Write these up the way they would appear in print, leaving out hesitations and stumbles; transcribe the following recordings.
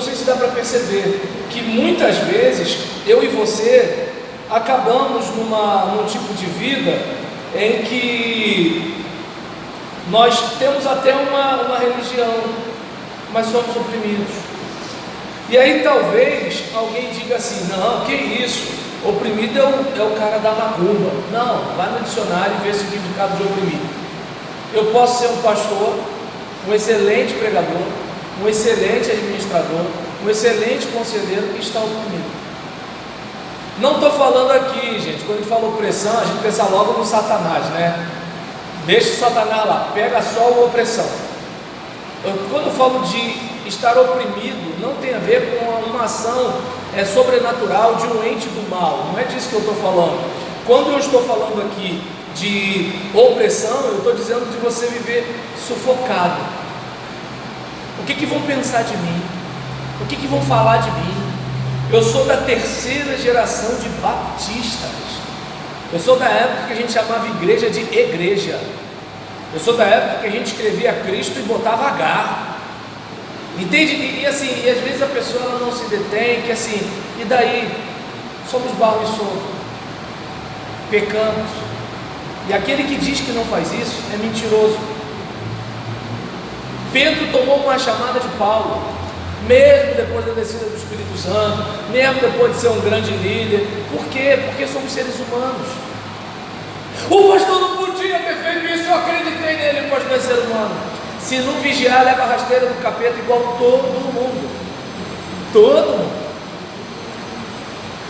sei se dá para perceber que muitas vezes eu e você acabamos num tipo de vida em que nós temos até uma religião, mas somos oprimidos. E aí talvez alguém diga assim: não, que isso, oprimido é o cara da macumba. Não, vai no dicionário e vê o significado de oprimido. Eu posso ser um pastor, um excelente pregador, um excelente administrador, um excelente conselheiro e está oprimido. Não estou falando aqui, gente, quando a gente fala opressão, a gente pensa logo no Satanás, né? Deixa o Satanás lá, pega só a opressão. Quando eu falo de estar oprimido, não tem a ver com uma ação sobrenatural de um ente do mal, não é disso que eu estou falando. Quando eu estou falando aqui de opressão, eu estou dizendo de você viver sufocado. O que vão pensar de mim? O que vão falar de mim? Eu sou da terceira geração de batistas. Eu sou da época que a gente chamava igreja de igreja. Eu sou da época que a gente escrevia Cristo e botava H. Entende? E assim, e às vezes a pessoa ela não se detém, que assim, e daí? Somos barro e sono, pecamos. E aquele que diz que não faz isso é mentiroso. Pedro tomou uma chamada de Paulo, mesmo depois da descida do Espírito Santo, mesmo depois de ser um grande líder. Por quê? Porque somos seres humanos. O pastor não podia ter feito isso, eu acreditei nele, o pastor é ser humano. Se não vigiar, leva a rasteira do capeta igual todo mundo. Todo mundo.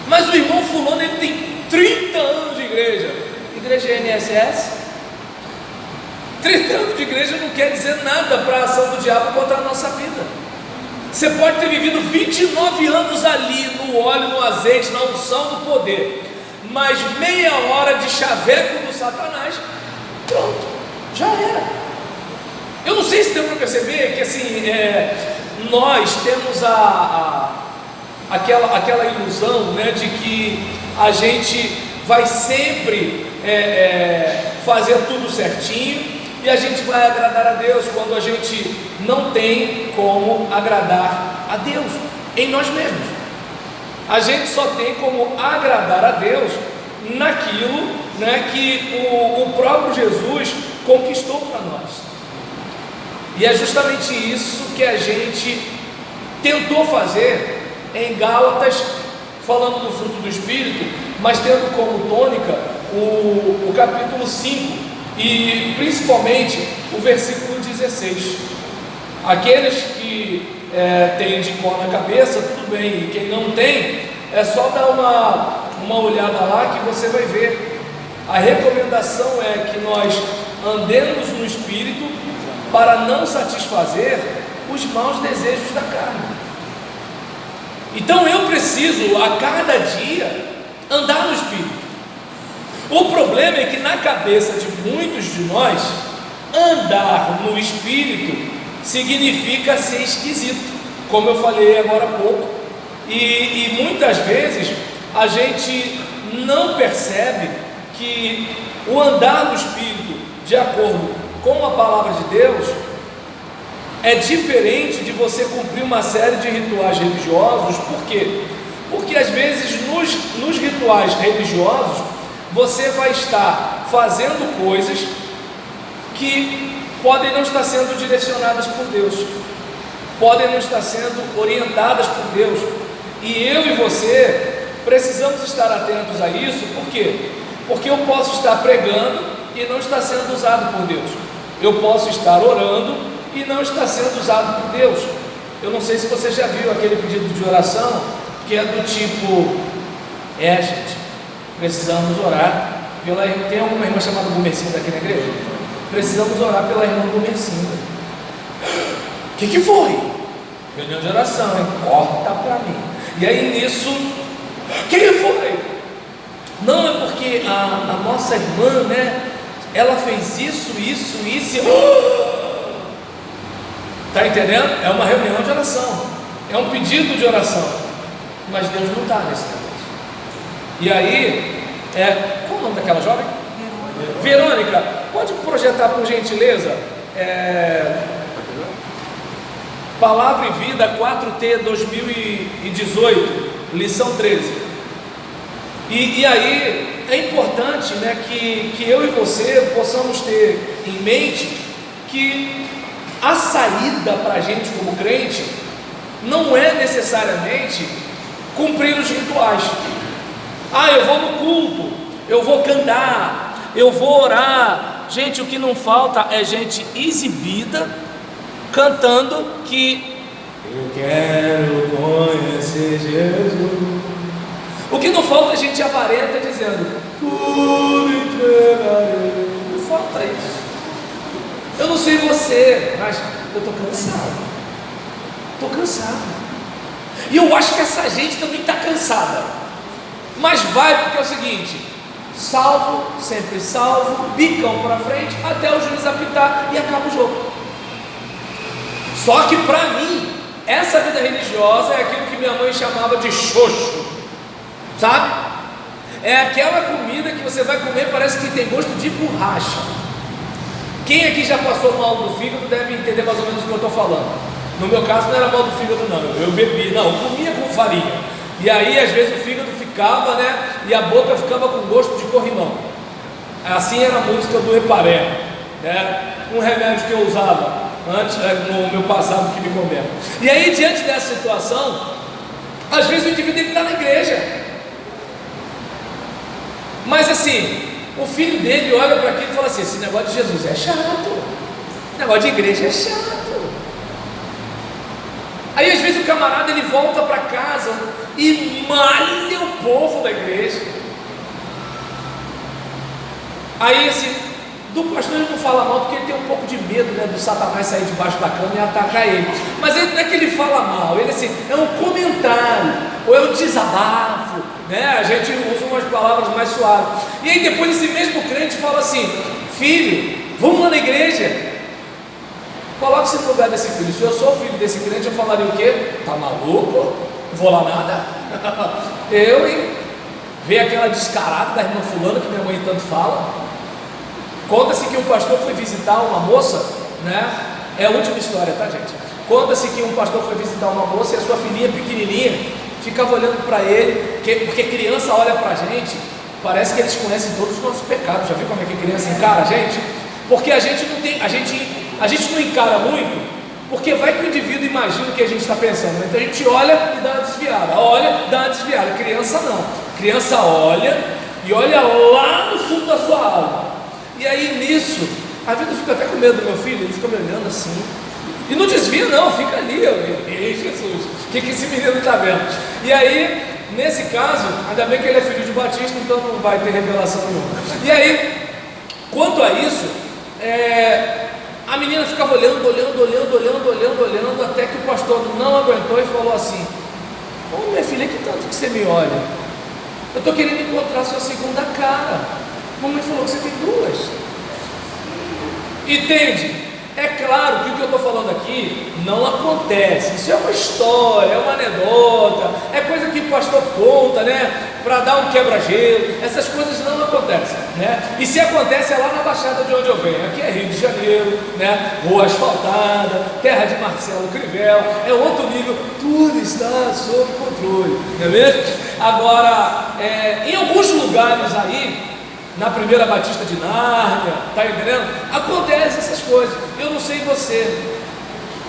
Mas o irmão fulano, ele tem 30 anos de igreja. Igreja NSS? 30 anos de igreja não quer dizer nada para a ação do diabo contra a nossa vida. Você pode ter vivido 29 anos ali, no óleo, no azeite, na unção do poder, mas meia hora de chaveco do Satanás, pronto, já era. Eu não sei se deu para perceber que assim, nós temos aquela ilusão, né, de que a gente vai sempre fazer tudo certinho e a gente vai agradar a Deus, quando a gente não tem como agradar a Deus em nós mesmos. A gente só tem como agradar a Deus naquilo, né, que o próprio Jesus conquistou para nós. E é justamente isso que a gente tentou fazer em Gálatas, falando do fruto do Espírito, mas tendo como tônica o capítulo 5 e principalmente o versículo 16. Aqueles que têm de cor na cabeça, tudo bem, e quem não tem, é só dar uma olhada lá que você vai ver. A recomendação é que nós andemos no Espírito para não satisfazer os maus desejos da carne. Então eu preciso a cada dia andar no Espírito. O problema é que na cabeça de muitos de nós, andar no Espírito significa ser esquisito, como eu falei agora há pouco, e muitas vezes a gente não percebe que o andar no Espírito, de acordo com a palavra de Deus, é diferente de você cumprir uma série de rituais religiosos. Por quê? Porque às vezes nos rituais religiosos você vai estar fazendo coisas que podem não estar sendo direcionadas por Deus, podem não estar sendo orientadas por Deus, e eu e você precisamos estar atentos a isso. Por quê? Porque eu posso estar pregando e não estar sendo usado por Deus, eu posso estar orando e não estar sendo usado por Deus. Eu não sei se você já viu aquele pedido de oração que é do tipo: gente, precisamos orar pela... Tem alguma irmã chamada Gumercinda aqui na igreja? Precisamos orar pela irmã Gumercinda. O que foi? Reunião de oração, hein? Corta para mim. E aí nisso, o que foi? Não, é porque a nossa irmã, né, ela fez isso. Está entendendo? É uma reunião de oração, é um pedido de oração, mas Deus não está nesse negócio. E aí, qual o nome daquela jovem? Verônica, pode projetar por gentileza? Palavra e Vida 4T 2018, lição 13. E aí é importante, né, que eu e você possamos ter em mente que a saída para a gente como crente não é necessariamente cumprir os rituais. Eu vou no culto, eu vou cantar, eu vou orar. Gente, o que não falta é gente exibida cantando que eu quero conhecer Jesus. O que não falta é gente avarenta dizendo tudo entregarei. Não falta isso. Eu não sei você, mas eu estou cansado. Estou cansado. E eu acho que essa gente também está cansada. Mas vai, porque é o seguinte: salvo, sempre salvo, bicão para frente, até o juiz apitar e acaba o jogo. Só que para mim, essa vida religiosa é aquilo que minha mãe chamava de xoxo, sabe? É aquela comida que você vai comer, parece que tem gosto de borracha. Quem aqui já passou mal do fígado deve entender mais ou menos o que eu estou falando. No meu caso não era mal do fígado não, eu bebi, não, eu comia com farinha. E aí às vezes o fígado ficava, né, e a boca ficava com gosto de corrimão. Assim era a música do Eparé, né? Um remédio que eu usava antes, no meu passado, que me condena. E aí, diante dessa situação, às vezes o indivíduo está na igreja, mas assim, o filho dele olha para aquilo e fala assim: esse negócio de Jesus é chato, esse negócio de igreja é chato. Aí às vezes o camarada ele volta para casa e malha o povo da igreja. Aí assim, do pastor ele não fala mal porque ele tem um pouco de medo, né, do Satanás sair debaixo da cama e atacar ele. Mas ele, não é que ele fala mal, ele assim, é um comentário, ou é um desabafo, né? A gente usa umas palavras mais suaves. E aí depois esse mesmo crente fala assim: filho, vamos lá na igreja. Coloque-se no lugar desse filho. Se eu sou filho desse crente, eu falaria o quê? Tá maluco? Não vou lá nada. Eu, hein? Ver aquela descarada da irmã fulana que minha mãe tanto fala. Conta-se que um pastor foi visitar uma moça, né? É a última história, tá, gente? Conta-se que um pastor foi visitar uma moça e a sua filhinha pequenininha ficava olhando para ele, porque criança olha para a gente, parece que eles conhecem todos os nossos pecados. Já viu como é que criança encara a gente? Porque a gente não tem, a gente não encara muito, porque vai que o indivíduo imagina o que a gente está pensando, então a gente olha e dá uma desviada, olha e dá uma desviada. Criança não, criança olha e olha lá no fundo da sua alma, e aí nisso, a vida fica até com medo do meu filho, ele fica me olhando assim, e não desvia não, fica ali, ei Jesus, o que esse menino está vendo? E aí, nesse caso, ainda bem que ele é filho de Batista, então não vai ter revelação nenhuma. E aí, quanto a isso, a menina ficava olhando, até que o pastor não aguentou e falou assim: ô minha filha, que tanto que você me olha? Eu estou querendo encontrar a sua segunda cara. Mamãe falou que você tem duas. Entende? É claro que o que eu estou falando aqui não acontece. Isso é uma história, é uma anedota, é coisa que o pastor conta, né? Para dar um quebra-gelo. Essas coisas não acontecem, né? E se acontece é lá na Baixada de onde eu venho. Aqui é Rio de Janeiro, né? Rua asfaltada, terra de Marcelo Crivella, é outro nível. Tudo está sob controle, não é mesmo? Agora, em alguns lugares aí, na primeira Batista de Nárnia, tá entendendo? Acontece essas coisas. Eu não sei você,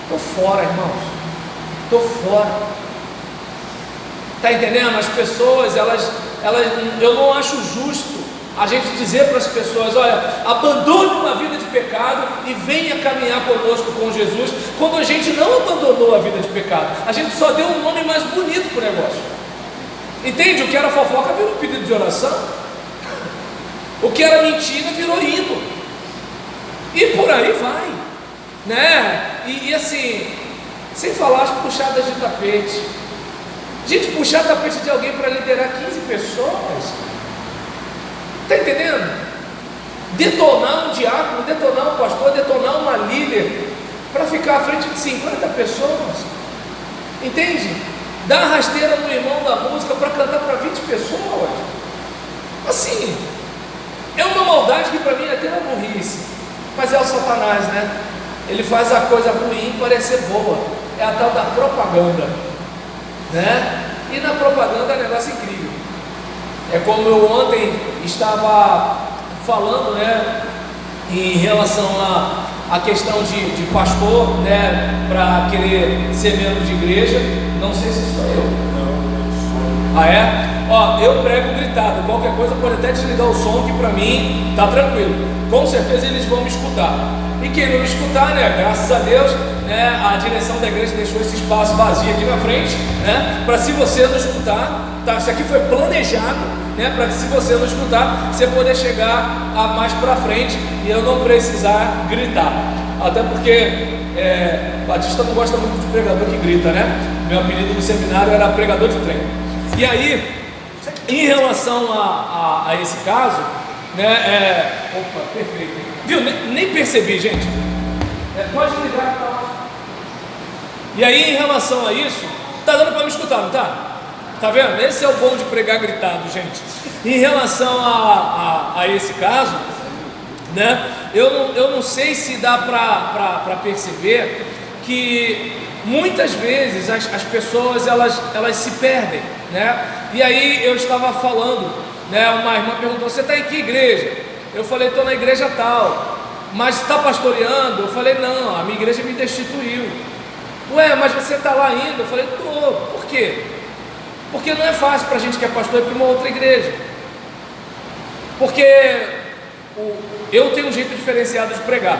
estou fora, irmãos, estou fora. Tá entendendo? As pessoas, eu não acho justo a gente dizer para as pessoas: olha, abandone uma vida de pecado e venha caminhar conosco com Jesus, quando a gente não abandonou a vida de pecado, a gente só deu um nome mais bonito para o negócio. Entende? O que era fofoca virou pedido de oração. O que era mentira virou hino. E por aí vai, né? E assim, sem falar as puxadas de tapete. Gente, puxar tapete de alguém para liderar 15 pessoas. Está entendendo? Detonar um diácono, detonar um pastor, detonar uma líder para ficar à frente de 50 pessoas. Entende? Dar rasteira no irmão da música para cantar para 20 pessoas. Assim, é uma maldade que para mim é até uma burrice, mas é o Satanás, né? Ele faz a coisa ruim parecer boa. é a tal da propaganda, né? E na propaganda é um negócio incrível. É como eu ontem estava falando, né, em relação a questão de pastor, né, para querer ser membro de igreja. Não sei se sou eu. Ah, é? Ó, eu prego gritado. Qualquer coisa pode até desligar o som, que para mim tá tranquilo. Com certeza eles vão me escutar. E quem não me escutar, né, graças a Deus, né, a direção da igreja deixou esse espaço vazio aqui na frente, né, para se você não escutar, tá? Isso aqui foi planejado, né, para que se você não escutar, você poder chegar mais para frente e eu não precisar gritar. Até porque Batista não gosta muito de pregador que grita, né? Meu apelido no seminário era pregador de trem. E aí, em relação a esse caso, né, opa, perfeito. Viu? Nem percebi, gente. Pode ligar que tá lá. E aí, em relação a isso, tá dando para me escutar, não tá? Tá vendo? Esse é o bom de pregar gritado, gente. Em relação a esse caso, né, eu não sei se dá para perceber que muitas vezes as pessoas elas se perdem, né? E aí eu estava falando, né, uma irmã perguntou: você está em que igreja? Eu falei: estou na igreja tal. Mas está pastoreando? Eu falei: não, a minha igreja me destituiu. Ué, mas você está lá ainda? Eu falei: estou. Por quê? Porque não é fácil para a gente que é pastor ir para uma outra igreja. Porque eu tenho um jeito diferenciado de pregar.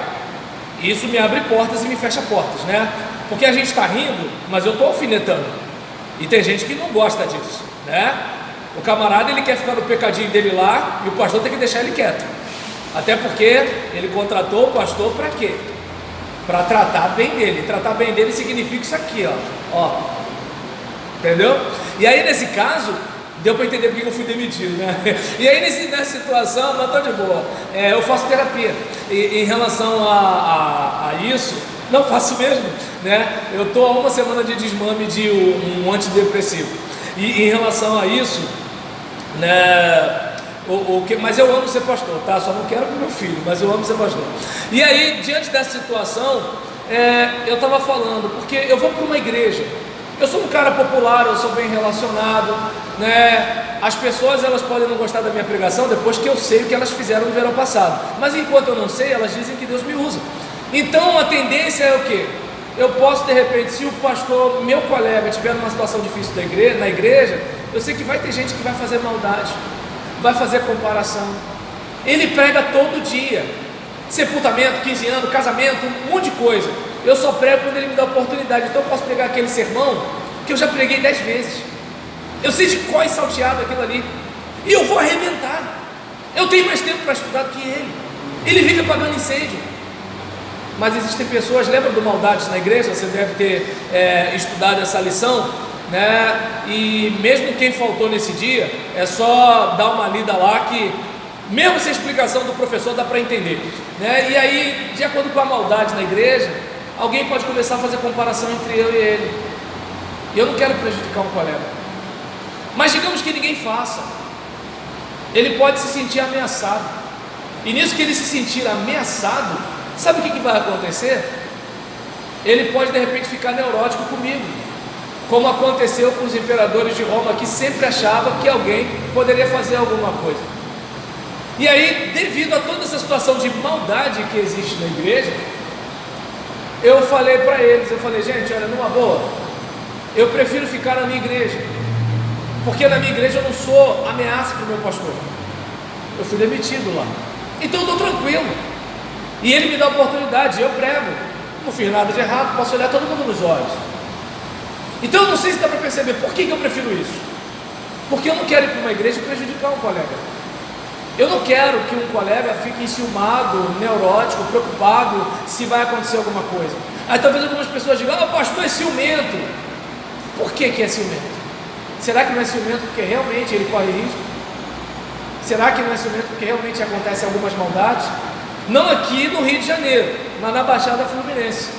E isso me abre portas e me fecha portas, né? Porque a gente está rindo, mas eu estou alfinetando. E tem gente que não gosta disso, né? O camarada, ele quer ficar no pecadinho dele lá, e o pastor tem que deixar ele quieto. Até porque ele contratou o pastor para quê? Para tratar bem dele. Tratar bem dele significa isso aqui, ó. Entendeu? E aí nesse caso, deu para entender porque eu fui demitido, né? E aí nessa situação, não estou de boa. Eu faço terapia. E em relação a isso, não faço mesmo, né? Eu estou há uma semana de desmame de um antidepressivo. E em relação a isso, né? Mas eu amo ser pastor, tá? Só não quero com meu filho, mas eu amo ser pastor. E aí, diante dessa situação, eu estava falando, porque eu vou para uma igreja. Eu sou um cara popular, eu sou bem relacionado, né? As pessoas, elas podem não gostar da minha pregação depois que eu sei o que elas fizeram no verão passado. Mas enquanto eu não sei, elas dizem que Deus me usa. Então a tendência é o quê? Eu posso, de repente, se o pastor, meu colega, estiver numa situação difícil na igreja, eu sei que vai ter gente que vai fazer maldade, vai fazer comparação. Ele prega todo dia, sepultamento, 15 anos, casamento, um monte de coisa. Eu só prego quando ele me dá oportunidade. Então eu posso pegar aquele sermão que eu já preguei 10 vezes. Eu sei de qual é salteado aquilo ali, e eu vou arrebentar. Eu tenho mais tempo para estudar do que ele. Ele vive apagando incêndio. Mas existem pessoas, lembra do Maldades na igreja? Você deve ter estudado essa lição, né? E mesmo quem faltou nesse dia, é só dar uma lida lá que, mesmo sem explicação do professor, dá para entender, né? E aí, de acordo com a maldade na igreja, alguém pode começar a fazer comparação entre eu e ele. E eu não quero prejudicar um colega. Mas digamos que ninguém faça. Ele pode se sentir ameaçado. E nisso que ele se sentir ameaçado, sabe o que vai acontecer? Ele pode de repente ficar neurótico comigo, como aconteceu com os imperadores de Roma, que sempre achavam que alguém poderia fazer alguma coisa. E aí, devido a toda essa situação de maldade que existe na igreja, eu falei para eles, gente, olha, numa boa, eu prefiro ficar na minha igreja, porque na minha igreja eu não sou ameaça para o meu pastor. Eu fui demitido lá, então eu estou tranquilo. E ele me dá a oportunidade, eu prego, não fiz nada de errado, posso olhar todo mundo nos olhos. Então eu não sei se dá para perceber por que eu prefiro isso. Porque eu não quero ir para uma igreja e prejudicar um colega. Eu não quero que um colega fique enciumado, neurótico, preocupado se vai acontecer alguma coisa. Aí talvez algumas pessoas digam: o pastor é ciumento. Por que é ciumento? Será que não é ciumento porque realmente ele corre risco? Será que não é ciumento porque realmente acontecem algumas maldades? Não aqui no Rio de Janeiro, mas na Baixada Fluminense.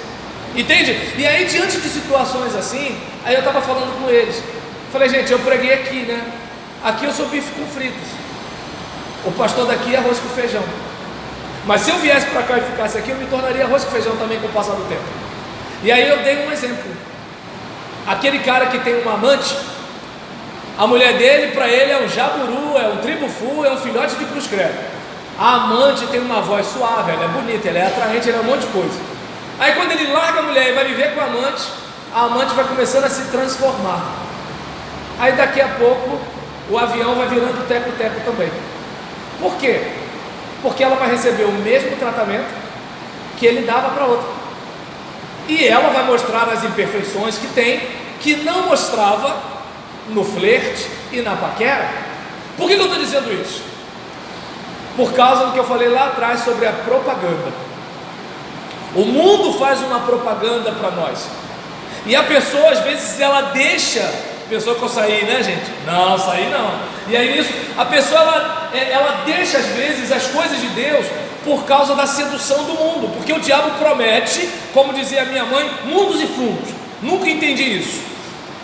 Entende? E aí, diante de situações assim, aí eu estava falando com eles. Falei: gente, eu preguei aqui, né? Aqui eu sou bife com fritas. O pastor daqui é arroz com feijão. Mas se eu viesse para cá e ficasse aqui, eu me tornaria arroz com feijão também com o passar do tempo. E aí eu dei um exemplo. Aquele cara que tem uma amante, a mulher dele, para ele, é um jaburu, é um tribufu, é um filhote de cruz credo. A amante tem uma voz suave, ela é bonita, ela é atraente, ela é um monte de coisa. Aí quando ele larga a mulher e vai viver com a amante vai começando a se transformar. Aí daqui a pouco o avião vai virando teco-teco também. Por quê? Porque ela vai receber o mesmo tratamento que ele dava para outra. E ela vai mostrar as imperfeições que tem, que não mostrava no flerte e na paquera. Por que eu estou dizendo isso? Por causa do que eu falei lá atrás sobre a propaganda. O mundo faz uma propaganda para nós. E a pessoa, às vezes, ela deixa. Pensou que eu saí, né, gente? Não, saí não. E aí nisso, a pessoa, ela deixa, às vezes, as coisas de Deus por causa da sedução do mundo. Porque o diabo promete, como dizia a minha mãe, mundos e fundos. Nunca entendi isso.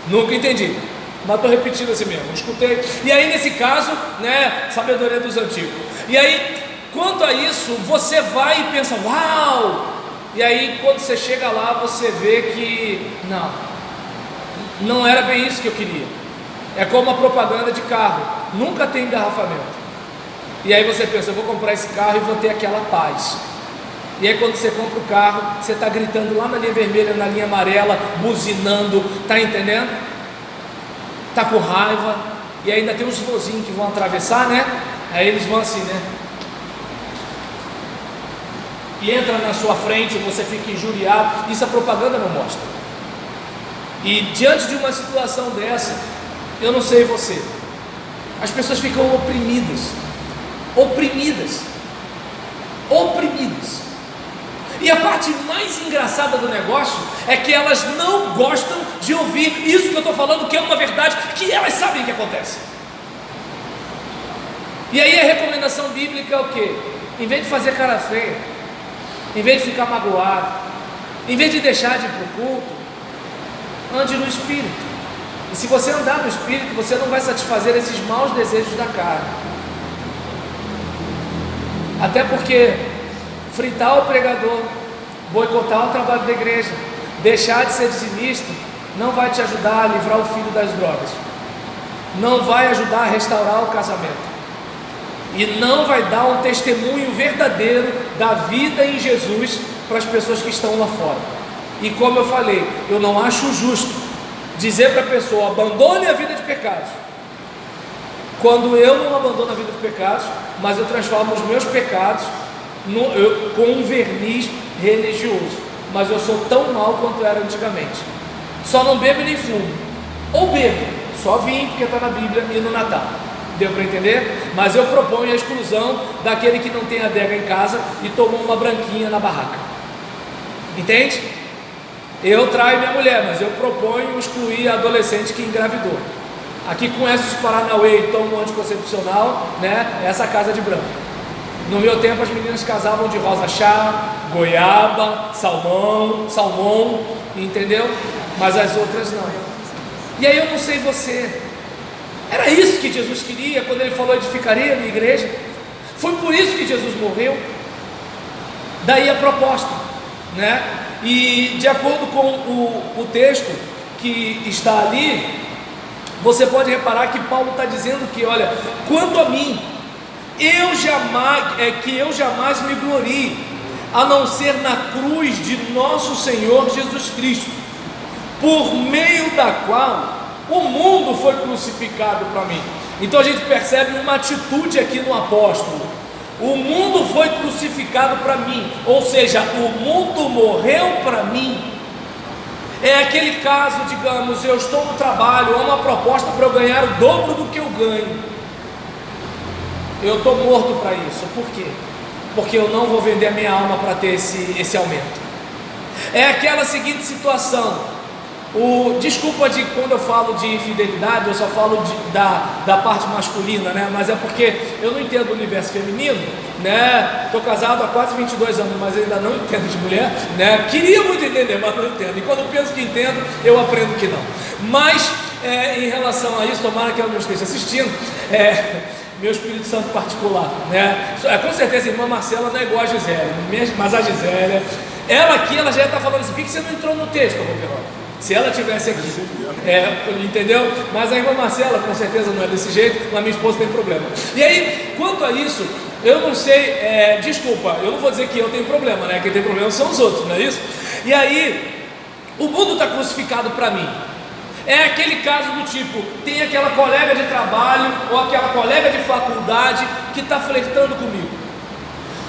Nunca entendi. Mas estou repetindo assim mesmo, escutei. E aí nesse caso, né, sabedoria dos antigos. E aí, quanto a isso, você vai e pensa, uau! E aí quando você chega lá, você vê que não era bem isso que eu queria. É como a propaganda de carro, nunca tem engarrafamento. E aí você pensa, eu vou comprar esse carro e vou ter aquela paz. E aí quando você compra o carro, você está gritando lá na linha vermelha, na linha amarela, buzinando, tá entendendo? Tá com raiva, e ainda tem uns vozinhos que vão atravessar, né? Aí eles vão assim, né? E entra na sua frente, você fica injuriado. Isso a propaganda não mostra. E diante de uma situação dessa, eu não sei você, as pessoas ficam oprimidas. E a parte mais engraçada do negócio é que elas não gostam de ouvir isso que eu estou falando, que é uma verdade, que elas sabem que acontece. E aí a recomendação bíblica é o quê? Em vez de fazer cara feia, em vez de ficar magoado, em vez de deixar de ir para o culto, ande no Espírito. E se você andar no Espírito, você não vai satisfazer esses maus desejos da carne. Até porque fritar o pregador, boicotar o trabalho da igreja, deixar de ser dizimista, não vai te ajudar a livrar o filho das drogas, não vai ajudar a restaurar o casamento, e não vai dar um testemunho verdadeiro da vida em Jesus para as pessoas que estão lá fora. E como eu falei, eu não acho justo dizer para a pessoa, abandone a vida de pecados, quando eu não abandono a vida de pecados, mas eu transformo os meus pecados com um verniz religioso. Mas eu sou tão mal quanto era antigamente. Só não bebo nem fumo, ou bebo, só vinho porque está na Bíblia e no Natal. Deu para entender? Mas eu proponho a exclusão daquele que não tem adega em casa e tomou uma branquinha na barraca. Entende? Eu traio minha mulher, mas eu proponho excluir a adolescente que engravidou. Aqui conhece os Paranauê e toma um anticoncepcional, né? Essa casa de branco. No meu tempo as meninas casavam de rosa chá, goiaba, salmão, entendeu? Mas as outras não. E aí eu não sei você, era isso que Jesus queria quando ele falou: edificarei a minha igreja? Foi por isso que Jesus morreu. Daí a proposta, né? E de acordo com o texto que está ali, você pode reparar que Paulo está dizendo que, olha, quanto a mim, eu jamais me glorie, a não ser na cruz de nosso Senhor Jesus Cristo, por meio da qual o mundo foi crucificado para mim. Então a gente percebe uma atitude aqui no apóstolo: o mundo foi crucificado para mim, ou seja, o mundo morreu para mim. É aquele caso, digamos, eu estou no trabalho, há uma proposta para eu ganhar o dobro do que eu ganho, eu estou morto para isso. Por quê? Porque eu não vou vender a minha alma para ter esse aumento. É aquela seguinte situação, desculpa de quando eu falo de infidelidade, eu só falo da parte masculina, né? Mas é porque eu não entendo o universo feminino, né? Estou casado há quase 22 anos, mas ainda não entendo de mulher, né? Queria muito entender, mas não entendo. E quando eu penso que entendo, eu aprendo que não. Mas em relação a isso, tomara que ela não esteja assistindo, meu Espírito Santo particular, né? Com certeza a irmã Marcela não é igual a Gisélia, mas a Gisélia, ela aqui, ela já está falando assim: por que você não entrou no texto, Roberto? Se ela tivesse aqui, entendeu? Mas a irmã Marcela com certeza não é desse jeito, mas minha esposa tem problema. E aí, quanto a isso, eu não sei, desculpa, eu não vou dizer que eu tenho problema, né? Quem tem problema são os outros, não é isso? E aí, o mundo está crucificado para mim. É aquele caso do tipo, tem aquela colega de trabalho ou aquela colega de faculdade que está flertando comigo.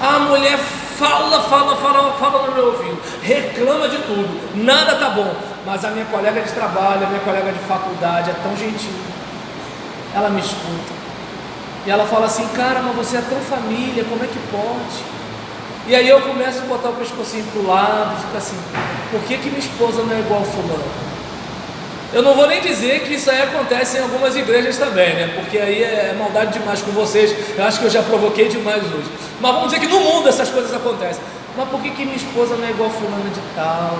A mulher fala no meu ouvido, reclama de tudo, nada tá bom, mas a minha colega de trabalho, a minha colega de faculdade é tão gentil, ela me escuta, e ela fala assim, cara, mas você é tão família, como é que pode? E aí eu começo a botar o pescocinho pro lado, e fico assim, por que minha esposa não é igual a fulano? Eu não vou nem dizer que isso aí acontece em algumas igrejas também, né? Porque aí é maldade demais com vocês. Eu acho que eu já provoquei demais hoje. Mas vamos dizer que no mundo essas coisas acontecem. Mas por que minha esposa não é igual a fulana de tal?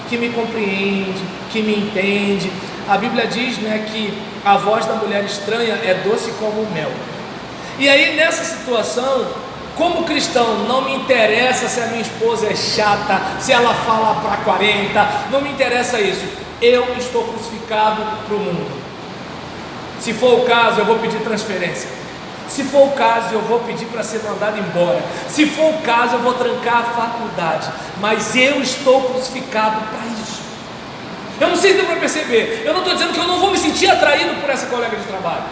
Que me compreende, que me entende. A Bíblia diz, né, que a voz da mulher estranha é doce como o mel. E aí nessa situação, como cristão, não me interessa se a minha esposa é chata, se ela fala para 40, não me interessa isso. Eu estou crucificado para o mundo. Se for o caso, eu vou pedir transferência. Se for o caso, eu vou pedir para ser mandado embora. Se for o caso, eu vou trancar a faculdade. Mas eu estou crucificado para isso. Eu não sei se deu para perceber. Eu não estou dizendo que eu não vou me sentir atraído por essa colega de trabalho.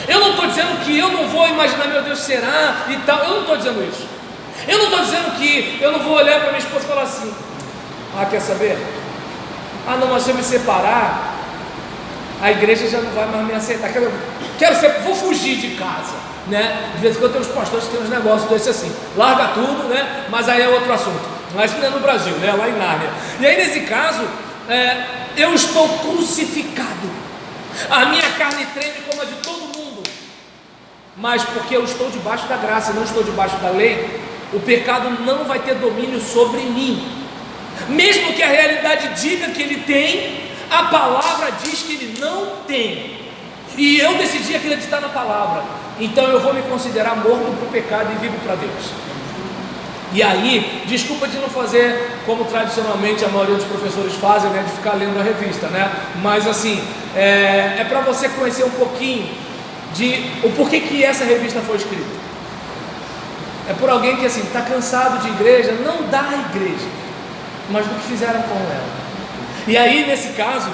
Eu não estou dizendo que eu não vou imaginar, meu Deus, será e tal. Eu não estou dizendo isso. Eu não estou dizendo que eu não vou olhar para minha esposa e falar assim: ah, quer saber? Ah não, mas se eu me separar, a igreja já não vai mais me aceitar. Vou fugir de casa, né? De vez em quando tem uns pastores que tem uns negócios desses assim, larga tudo, né? Mas aí é outro assunto. Mas isso não é no Brasil, né? Lá em Nárnia. E aí nesse caso, eu estou crucificado. A minha carne treme como a de todo mundo. Mas porque eu estou debaixo da graça, não estou debaixo da lei, o pecado não vai ter domínio sobre mim. Mesmo que a realidade diga que ele tem, a palavra diz que ele não tem. E eu decidi acreditar na palavra. Então eu vou me considerar morto para o pecado e vivo para Deus. E aí, desculpa de não fazer como tradicionalmente a maioria dos professores fazem, né, de ficar lendo a revista, né? Mas assim, é para você conhecer um pouquinho de o porquê que essa revista foi escrita. É por alguém que assim está cansado de igreja, não da igreja, mas do que fizeram com ela. E aí nesse caso,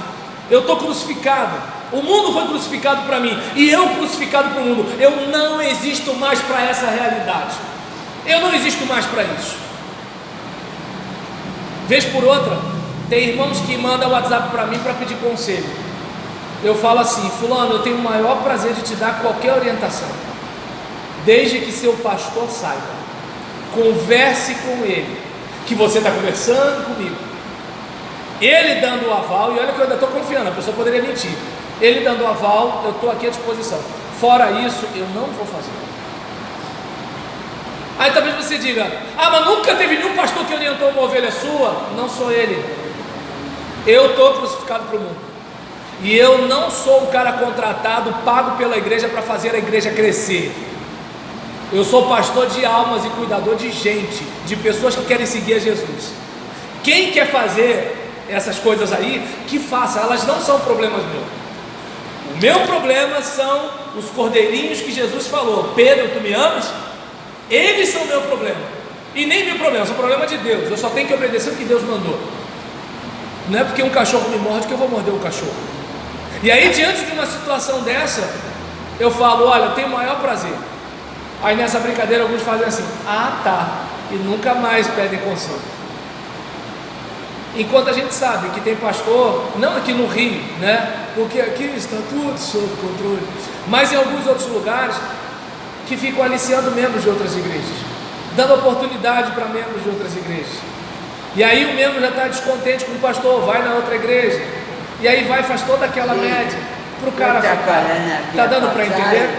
eu estou crucificado, o mundo foi crucificado para mim, e eu crucificado para o mundo. Eu não existo mais para essa realidade, eu não existo mais para isso. Vez por outra, tem irmãos que mandam WhatsApp para mim para pedir conselho. Eu falo assim: fulano, eu tenho o maior prazer de te dar qualquer orientação, desde que seu pastor saiba. Converse com ele, que você está conversando comigo, ele dando o aval, e olha que eu ainda estou confiando, a pessoa poderia mentir, ele dando o aval, eu estou aqui à disposição. Fora isso, eu não vou fazer. Aí talvez você diga: ah, mas nunca teve nenhum pastor que orientou uma ovelha sua. Não sou ele. Eu estou crucificado para o mundo, e eu não sou um cara contratado, pago pela igreja para fazer a igreja crescer. Eu sou pastor de almas e cuidador de gente, de pessoas que querem seguir a Jesus. Quem quer fazer essas coisas aí, que faça, elas não são problemas meus. O meu problema são os cordeirinhos que Jesus falou: Pedro, tu me amas? Eles são o meu problema, e nem meu problema, são problema de Deus. Eu só tenho que obedecer o que Deus mandou. Não é porque um cachorro me morde que eu vou morder o cachorro. E aí, diante de uma situação dessa, eu falo: olha, eu tenho o maior prazer. Aí nessa brincadeira alguns fazem assim: ah tá, e nunca mais pedem conselho. Enquanto a gente sabe que tem pastor, não aqui no Rio, né? Porque aqui está tudo sob controle, mas em alguns outros lugares, que ficam aliciando membros de outras igrejas, dando oportunidade para membros de outras igrejas. E aí o membro já está descontente com o pastor, vai na outra igreja, e aí vai, faz toda aquela média para o cara ficar. Está dando para entender?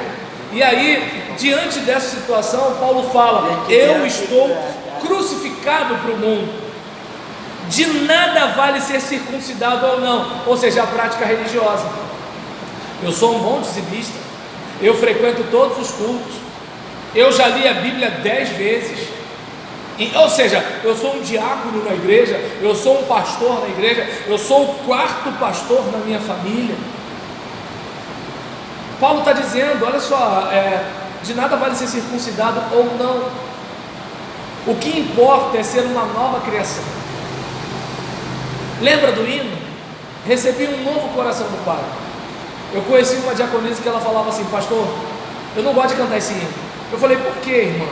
E aí, diante dessa situação, Paulo fala: eu estou crucificado para o mundo. De nada vale ser circuncidado ou não, ou seja, a prática religiosa. Eu sou um bom dizimista, eu frequento todos os cultos, eu já li a Bíblia 10 vezes, Ou seja, eu sou um diácono na igreja, eu sou um pastor na igreja, eu sou o quarto pastor na minha família. Paulo está dizendo, olha só, de nada vale ser circuncidado ou não. O que importa é ser uma nova criação. Lembra do hino? Recebi um novo coração do Pai. Eu conheci uma diaconisa que ela falava assim: pastor, eu não gosto de cantar esse hino. Eu falei: por quê, irmã?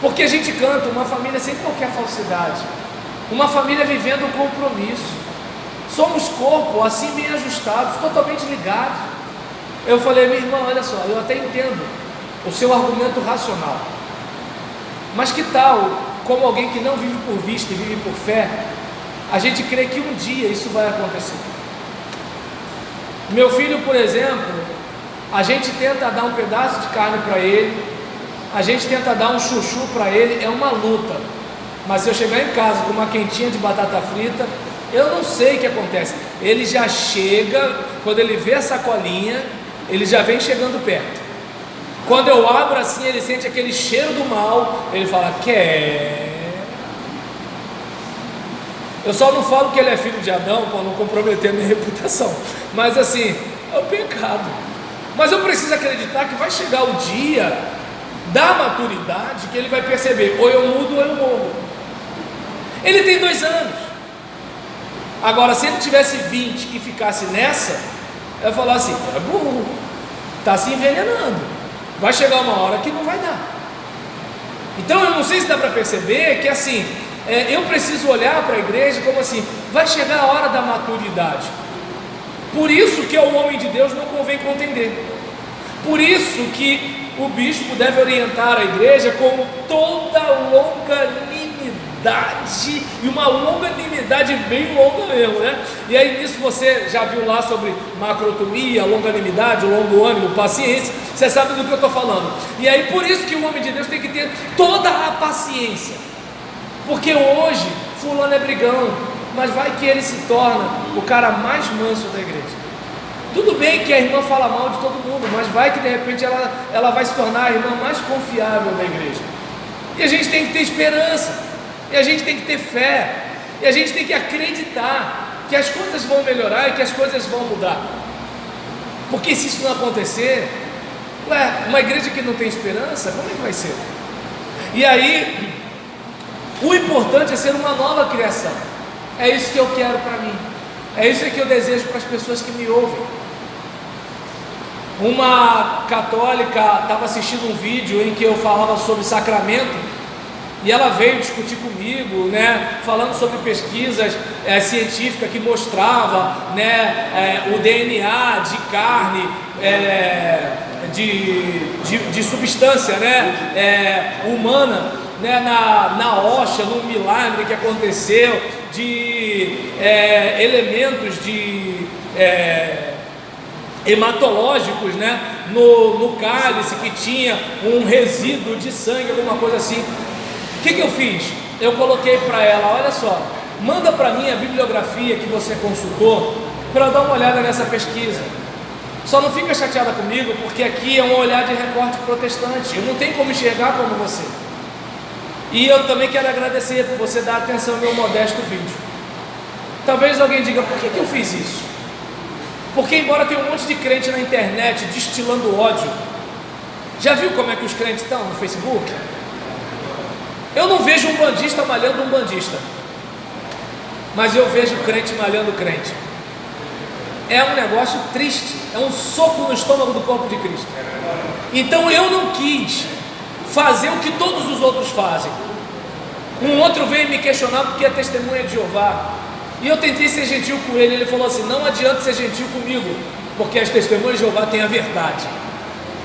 Porque a gente canta uma família sem qualquer falsidade, uma família vivendo um compromisso. Somos corpo, assim bem ajustados, totalmente ligados. Eu falei: minha irmã, olha só, eu até entendo o seu argumento racional, mas que tal, como alguém que não vive por vista e vive por fé, a gente crê que um dia isso vai acontecer. Meu filho, por exemplo, a gente tenta dar um pedaço de carne para ele, a gente tenta dar um chuchu para ele, é uma luta. Mas se eu chegar em casa com uma quentinha de batata frita, eu não sei o que acontece. Ele já chega, quando ele vê a sacolinha, ele já vem chegando perto. Quando eu abro assim, ele sente aquele cheiro do mal, ele fala: quer. Eu só não falo que ele é filho de Adão para não comprometer a minha reputação, mas assim, é o pecado. Mas eu preciso acreditar que vai chegar o dia da maturidade que ele vai perceber: ou eu mudo ou eu morro. Ele tem 2 anos. Agora, se ele tivesse 20 e ficasse nessa, eu ia falar assim: é burro, está se envenenando, vai chegar uma hora que não vai dar. Então eu não sei se dá para perceber que assim, eu preciso olhar para a igreja como assim: vai chegar a hora da maturidade. Por isso que ao homem de Deus não convém contender. Por isso que o bispo deve orientar a igreja com toda longanimidade, e uma longanimidade bem longa mesmo, né? E aí nisso você já viu lá sobre macrotomia, longanimidade, longo ânimo, paciência, você sabe do que eu estou falando. E aí por isso que o homem de Deus tem que ter toda a paciência, porque hoje fulano é brigão, mas vai que ele se torna o cara mais manso da igreja. Tudo bem que a irmã fala mal de todo mundo, mas vai que de repente ela vai se tornar a irmã mais confiável da igreja. E a gente tem que ter esperança, e a gente tem que ter fé, e a gente tem que acreditar que as coisas vão melhorar e que as coisas vão mudar. Porque se isso não acontecer, uma igreja que não tem esperança, como é que vai ser? E aí, o importante é ser uma nova criação. É isso que eu quero para mim, é isso que eu desejo para as pessoas que me ouvem. Uma católica estava assistindo um vídeo em que eu falava sobre sacramento, e ela veio discutir comigo, né, falando sobre pesquisas científicas que mostrava, né, o DNA de carne, de substância, né, humana, né, na hóstia, num milagre que aconteceu, de elementos de hematológicos, né, no cálice, que tinha um resíduo de sangue, alguma coisa assim. O que eu fiz? Eu coloquei para ela: olha só, manda para mim a bibliografia que você consultou, para eu dar uma olhada nessa pesquisa. Só não fica chateada comigo, porque aqui é um olhar de recorte protestante, eu não tenho como enxergar como você. E eu também quero agradecer por você dar atenção ao meu modesto vídeo. Talvez alguém diga: por que eu fiz isso? Porque embora tenha um monte de crente na internet destilando ódio, já viu como é que os crentes estão no Facebook? Eu não vejo um bandista malhando um bandista, mas eu vejo crente malhando crente. É um negócio triste, é um soco no estômago do corpo de Cristo. Então eu não quis fazer o que todos os outros fazem. Um outro veio me questionar porque é testemunha de Jeová, e eu tentei ser gentil com ele. Ele falou assim: não adianta ser gentil comigo, porque as testemunhas de Jeová têm a verdade.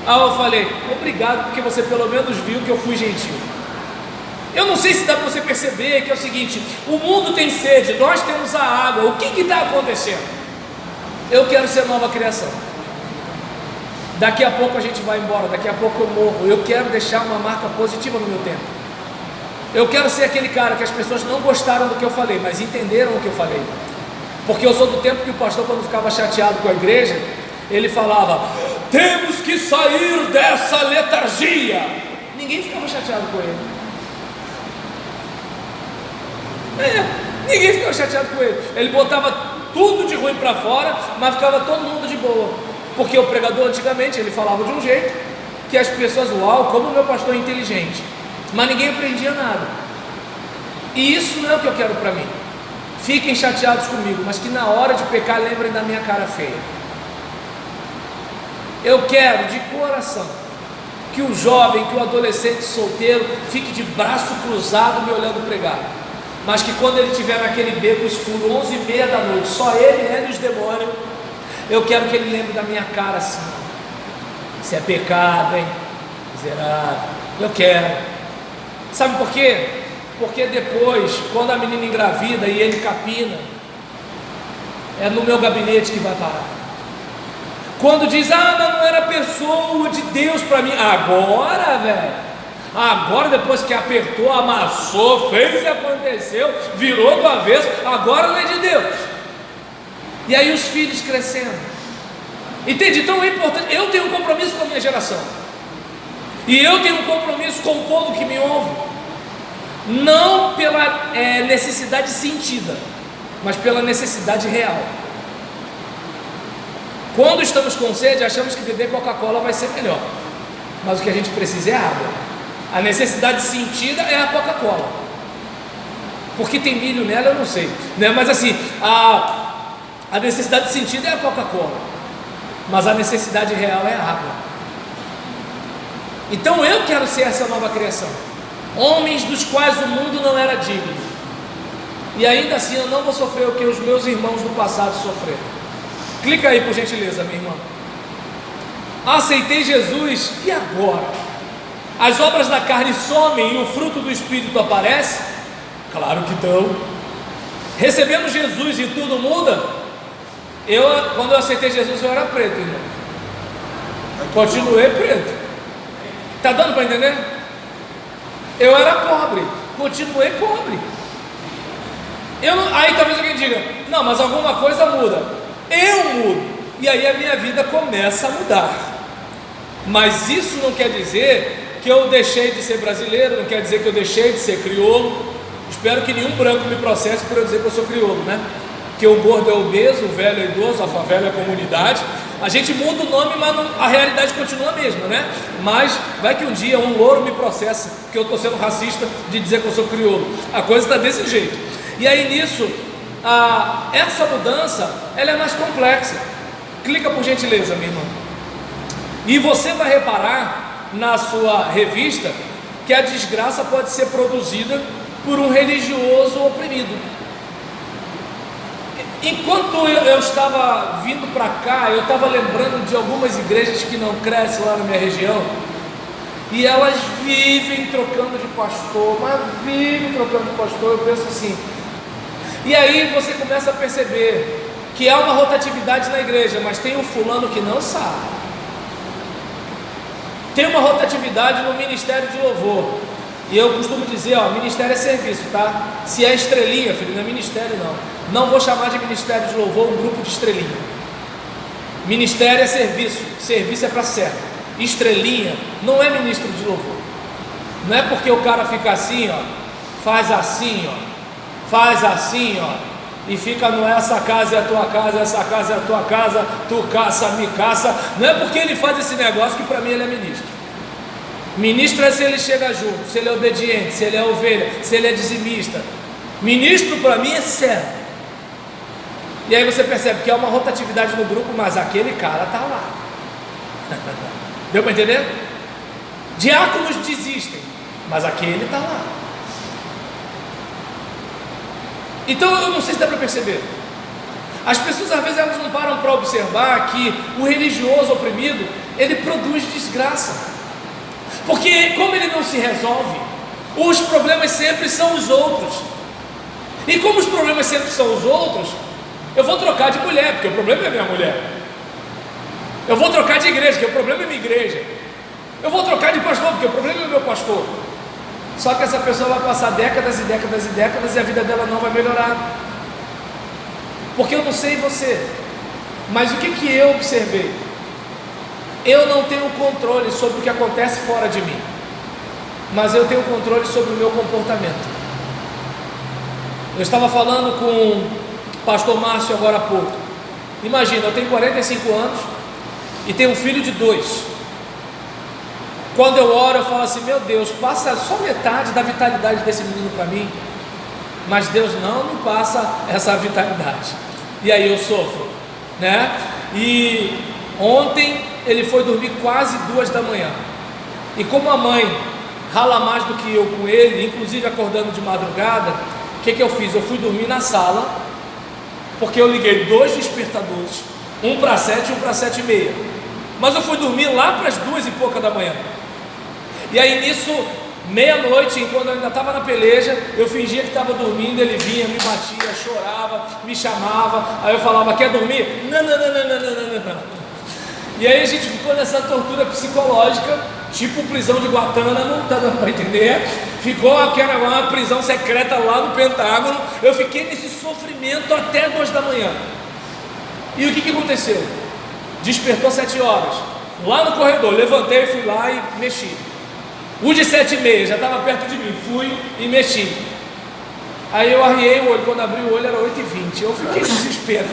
Aí eu falei: obrigado, porque você pelo menos viu que eu fui gentil. Eu não sei se dá para você perceber que é o seguinte: o mundo tem sede, nós temos a água. O que está acontecendo? Eu quero ser nova criação. Daqui a pouco a gente vai embora, daqui a pouco eu morro. Eu quero deixar uma marca positiva no meu tempo. Eu quero ser aquele cara que as pessoas não gostaram do que eu falei, mas entenderam o que eu falei. Porque eu sou do tempo que o pastor, quando ficava chateado com a igreja, ele falava: temos que sair dessa letargia. Ninguém ficava chateado com ele. Ninguém ficava chateado com ele. Ele botava tudo de ruim para fora, mas ficava todo mundo de boa. Porque o pregador antigamente ele falava de um jeito que as pessoas, uau, como o meu pastor é inteligente, mas ninguém aprendia nada. E isso não é o que eu quero para mim. Fiquem chateados comigo, mas que na hora de pecar lembrem da minha cara feia. Eu quero de coração que o jovem, que o adolescente solteiro fique de braço cruzado me olhando pregar, mas que quando ele estiver naquele beco escuro, 11h30 da noite, só ele e os demônios, eu quero que ele lembre da minha cara assim: isso é pecado, hein? Miserável. Eu quero. Sabe por quê? Porque depois, quando a menina engravida e ele capina, é no meu gabinete que vai parar. Quando diz, mas não era pessoa de Deus para mim. Agora, velho, agora depois que apertou, amassou, fez e aconteceu, virou do avesso, agora não é de Deus. E aí os filhos crescendo. Entende? Então é importante. Eu tenho um compromisso com a minha geração, e eu tenho um compromisso com o povo que me ouve, não pela necessidade sentida, mas pela necessidade real. Quando estamos com sede, achamos que beber Coca-Cola vai ser melhor, mas o que a gente precisa é água. A necessidade sentida é a Coca-Cola, porque tem milho nela, eu não sei, né? Mas assim, a necessidade sentida é a Coca-Cola, mas a necessidade real é a água. Então eu quero ser essa nova criação, homens dos quais o mundo não era digno, e ainda assim eu não vou sofrer o que os meus irmãos do passado sofreram. Clica aí por gentileza, minha irmã. Aceitei Jesus, e agora? As obras da carne somem e o fruto do Espírito aparece? Claro que não. Recebemos Jesus e tudo muda? Quando eu aceitei Jesus, eu era preto, irmão. Continuei preto. Está dando para entender? Eu era pobre, continuei pobre. Aí talvez alguém diga, não, mas alguma coisa muda. Eu mudo, e aí a minha vida começa a mudar. Mas isso não quer dizer que eu deixei de ser brasileiro, não quer dizer que eu deixei de ser crioulo. Espero que nenhum branco me processe por eu dizer que eu sou crioulo, né? Que o gordo é obeso, o velho é idoso, a favela é a comunidade. A gente muda o nome, mas a realidade continua a mesma, né? Mas vai que um dia um louro me processa porque eu estou sendo racista de dizer que eu sou crioulo. A coisa está desse jeito. E aí nisso, essa mudança, ela é mais complexa. Clica por gentileza, minha irmã. E você vai reparar na sua revista que a desgraça pode ser produzida por um religioso oprimido. Enquanto eu estava vindo para cá, eu estava lembrando de algumas igrejas que não crescem lá na minha região, e elas vivem trocando de pastor, mas vivem trocando de pastor. Eu penso assim, e aí você começa a perceber que há uma rotatividade na igreja, mas tem um fulano que não sabe. Tem uma rotatividade no ministério de louvor. E eu costumo dizer, ministério é serviço, tá? Se é estrelinha, filho, não é ministério não. Não vou chamar de ministério de louvor um grupo de estrelinha. Ministério é serviço, serviço é para servo. Estrelinha não é ministro de louvor. Não é porque o cara fica assim, faz assim, faz assim, e fica no essa casa é a tua casa, essa casa é a tua casa, tu caça, me caça. Não é porque ele faz esse negócio que para mim ele é ministro. Ministro é se ele chega junto, se ele é obediente, se ele é ovelha, se ele é dizimista. Ministro para mim é servo. E aí você percebe que há uma rotatividade no grupo, mas aquele cara está lá. Deu para entender? Diáconos desistem, mas aquele está lá. Então eu não sei se dá para perceber. As pessoas às vezes elas não param para observar que o religioso oprimido, ele produz desgraça. Porque como ele não se resolve, os problemas sempre são os outros. E como os problemas sempre são os outros, eu vou trocar de mulher, porque o problema é minha mulher. Eu vou trocar de igreja, porque o problema é minha igreja. Eu vou trocar de pastor, porque o problema é meu pastor. Só que essa pessoa vai passar décadas e décadas e décadas e a vida dela não vai melhorar. Porque eu não sei você, mas o que eu observei? Eu não tenho controle sobre o que acontece fora de mim, mas eu tenho controle sobre o meu comportamento. Eu estava falando com o pastor Márcio agora há pouco. Imagina, eu tenho 45 anos e tenho um filho de 2. Quando eu oro, eu falo assim: meu Deus, passa só metade da vitalidade desse menino para mim. Mas Deus não me passa essa vitalidade. E aí eu sofro, né? E ontem ele foi dormir quase 2 da manhã. E como a mãe rala mais do que eu com ele, inclusive acordando de madrugada, o que eu fiz? Eu fui dormir na sala, porque eu liguei 2 despertadores, um para 7 e um para 7h30. Mas eu fui dormir lá para as 2 e pouca da manhã. E aí nisso, meia-noite, enquanto eu ainda estava na peleja, eu fingia que estava dormindo, ele vinha, me batia, chorava, me chamava. Aí eu falava: quer dormir? Não, não, não, não, não, não, não, não. E aí a gente ficou nessa tortura psicológica, tipo prisão de Guantánamo, tá dando para entender? Ficou uma prisão secreta lá no Pentágono. Eu fiquei nesse sofrimento até 2 da manhã. E o que aconteceu? Despertou 7 horas, lá no corredor, levantei, fui lá e mexi. O de 7h30 já estava perto de mim, fui e mexi. Aí eu arriei o olho, quando abri o olho era 8h20, eu fiquei desesperado.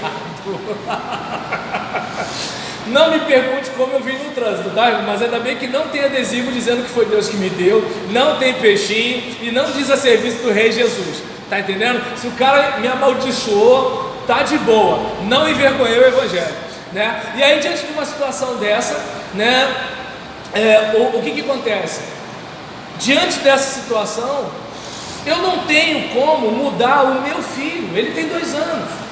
Não me pergunte como eu vim no trânsito, tá? Mas ainda bem que não tem adesivo dizendo que foi Deus que me deu, não tem peixinho e não diz a serviço do Rei Jesus, tá entendendo? Se o cara me amaldiçoou, tá de boa, não envergonhei o Evangelho, né? E aí, diante de uma situação dessa, né, o que acontece? Diante dessa situação, eu não tenho como mudar o meu filho, ele tem 2 anos.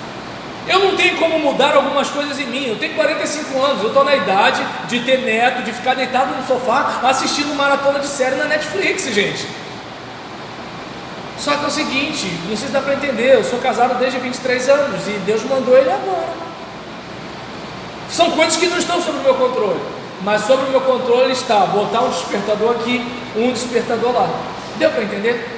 Eu não tenho como mudar algumas coisas em mim. Eu tenho 45 anos, eu estou na idade de ter neto, de ficar deitado no sofá assistindo maratona de série na Netflix, gente. Só que é o seguinte, não sei se dá para entender, eu sou casado desde 23 anos e Deus mandou ele agora. São coisas que não estão sob o meu controle, mas sob o meu controle está botar um despertador aqui, um despertador lá. Deu para entender?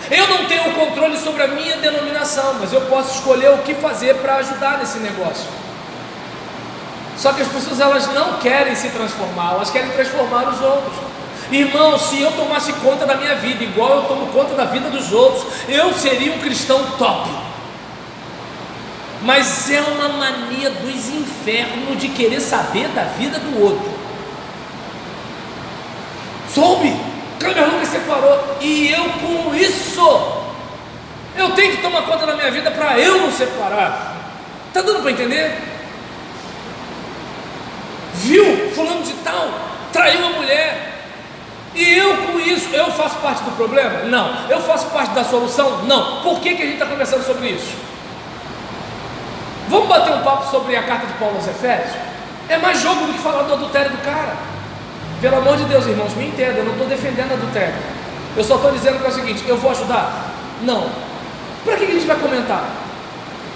Eu não tenho o controle sobre a minha denominação, mas eu posso escolher o que fazer para ajudar nesse negócio. Só que as pessoas, elas não querem se transformar, elas querem transformar os outros. Irmão, se eu tomasse conta da minha vida igual eu tomo conta da vida dos outros, eu seria um cristão top. Mas é uma mania dos infernos de querer saber da vida do outro. Soube? Kleber Lucas separou, e eu com isso, eu tenho que tomar conta da minha vida para eu não separar. Está dando para entender? Viu, fulano de tal, traiu a mulher, e eu com isso, eu faço parte do problema? Não. Eu faço parte da solução? Não. Por que a gente está conversando sobre isso? Vamos bater um papo sobre a carta de Paulo aos Efésios? É mais jogo do que falar do adultério do cara. Pelo amor de Deus, irmãos, me entendam, eu não estou defendendo adultério. Eu só estou dizendo que é o seguinte: eu vou ajudar? Não. Para que a gente vai comentar?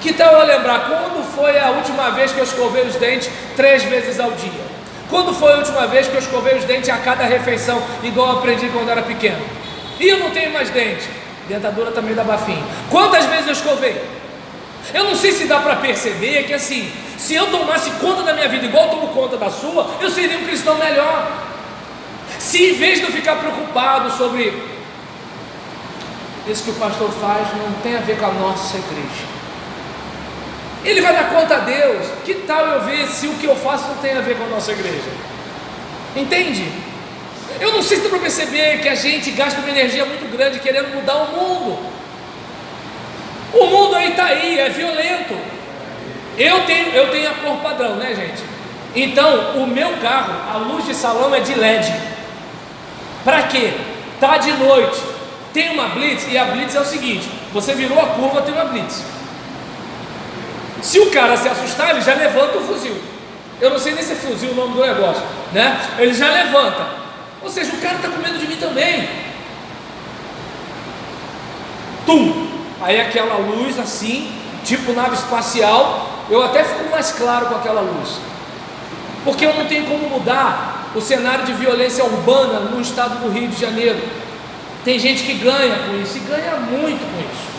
Que tal eu lembrar quando foi a última vez que eu escovei os dentes 3 vezes ao dia? Quando foi a última vez que eu escovei os dentes a cada refeição, igual eu aprendi quando era pequeno? E eu não tenho mais dente. Dentadura também dá bafinho. Quantas vezes eu escovei? Eu não sei se dá para perceber que assim, se eu tomasse conta da minha vida igual eu tomo conta da sua, eu seria um cristão melhor. Se em vez de eu ficar preocupado sobre isso que o pastor faz não tem a ver com a nossa igreja, ele vai dar conta a Deus. Que tal eu ver se o que eu faço não tem a ver com a nossa igreja? Entende? Eu não sei se dá para perceber que a gente gasta uma energia muito grande querendo mudar o mundo. O mundo aí está aí, é violento. Eu tenho a cor padrão, né, gente? Então, o meu carro, a luz de salão é de LED. Para quê? Tá de noite, tem uma blitz, e a blitz é o seguinte: você virou a curva, tem uma blitz. Se o cara se assustar, ele já levanta o fuzil. Eu não sei nem se é fuzil o nome do negócio, né? Ele já levanta. Ou seja, o cara está com medo de mim também. Tum! Aí aquela luz assim, tipo nave espacial, eu até fico mais claro com aquela luz. Porque eu não tenho como mudar o cenário de violência urbana no estado do Rio de Janeiro. Tem gente que ganha com isso, e ganha muito com isso.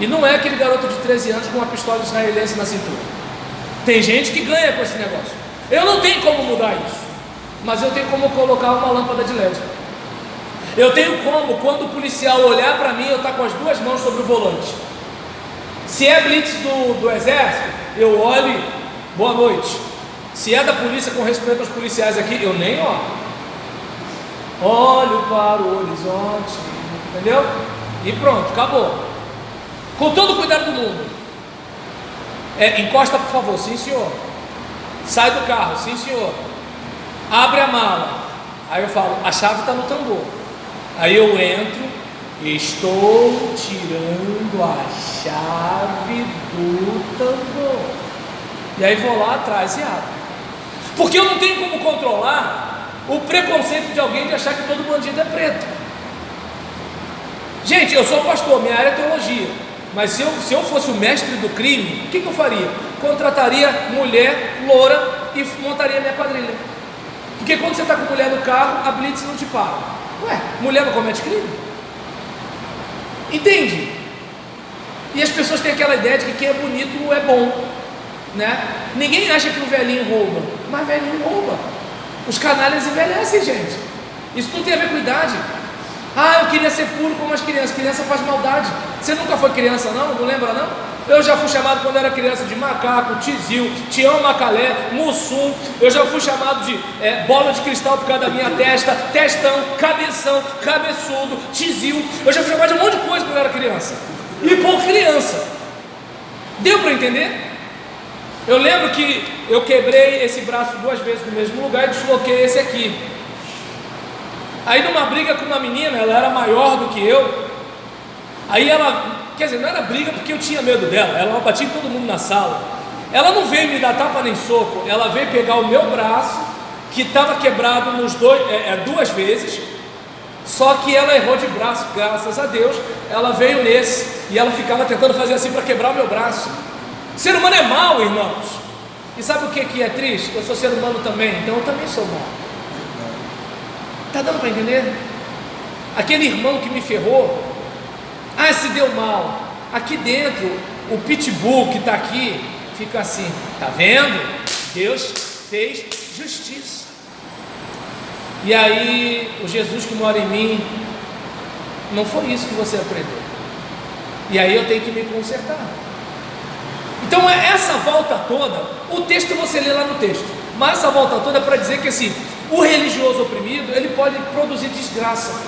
E não é aquele garoto de 13 anos com uma pistola israelense na cintura. Tem gente que ganha com esse negócio. Eu não tenho como mudar isso, mas eu tenho como colocar uma lâmpada de LED. Eu tenho como, quando o policial olhar para mim, eu estar com as 2 mãos sobre o volante. Se é blitz do exército, eu olho, boa noite. Se é da polícia, com respeito aos policiais aqui, eu nem olho para o horizonte, entendeu? E pronto, acabou. Com todo o cuidado do mundo. Encosta, por favor. Sim, senhor. Sai do carro. Sim, senhor. Abre a mala. Aí eu falo, a chave está no tambor. Aí eu entro e estou tirando a chave do tambor. E aí vou lá atrás e abro. Porque eu não tenho como controlar o preconceito de alguém de achar que todo bandido é preto. Gente, eu sou pastor, minha área é teologia. Mas se eu fosse o mestre do crime, o que eu faria? Contrataria mulher loura e montaria minha quadrilha. Porque quando você está com mulher no carro, a blitz não te para. Ué, mulher não comete crime? Entende? E as pessoas têm aquela ideia de que quem é bonito é bom, né? Ninguém acha que o velhinho rouba, mas velhinho rouba. Os canalhas envelhecem, gente. Isso não tem a ver com idade. Ah, eu queria ser puro como as crianças. Criança faz maldade. Você nunca foi criança, não? Não lembra, não? Eu já fui chamado quando era criança de macaco, tizil, tião macalé, mussum. Eu já fui chamado de bola de cristal por causa da minha testa, testão, cabeção, cabeçudo, tizil. Eu já fui chamado de um monte de coisa quando era criança. E por criança. Deu para entender? Eu lembro que eu quebrei esse braço 2 vezes no mesmo lugar e desloquei esse aqui. Aí numa briga com uma menina, ela era maior do que eu. Aí ela, quer dizer, não era briga porque eu tinha medo dela. Ela batia em todo mundo na sala. Ela não veio me dar tapa nem soco. Ela veio pegar o meu braço, que estava quebrado nos 2 vezes. Só que ela errou de braço, graças a Deus. Ela veio nesse e ela ficava tentando fazer assim para quebrar o meu braço. O ser humano é mau, irmãos. E sabe o que é triste? Eu sou ser humano também, então eu também sou mau. Está dando para entender? Aquele irmão que me ferrou, se deu mal. Aqui dentro, o pitbull que está aqui, fica assim, tá vendo? Deus fez justiça. E aí, o Jesus que mora em mim, não foi isso que você aprendeu. E aí eu tenho que me consertar. Então essa volta toda, o texto você lê lá no texto, mas essa volta toda é para dizer que assim, o religioso oprimido, ele pode produzir desgraça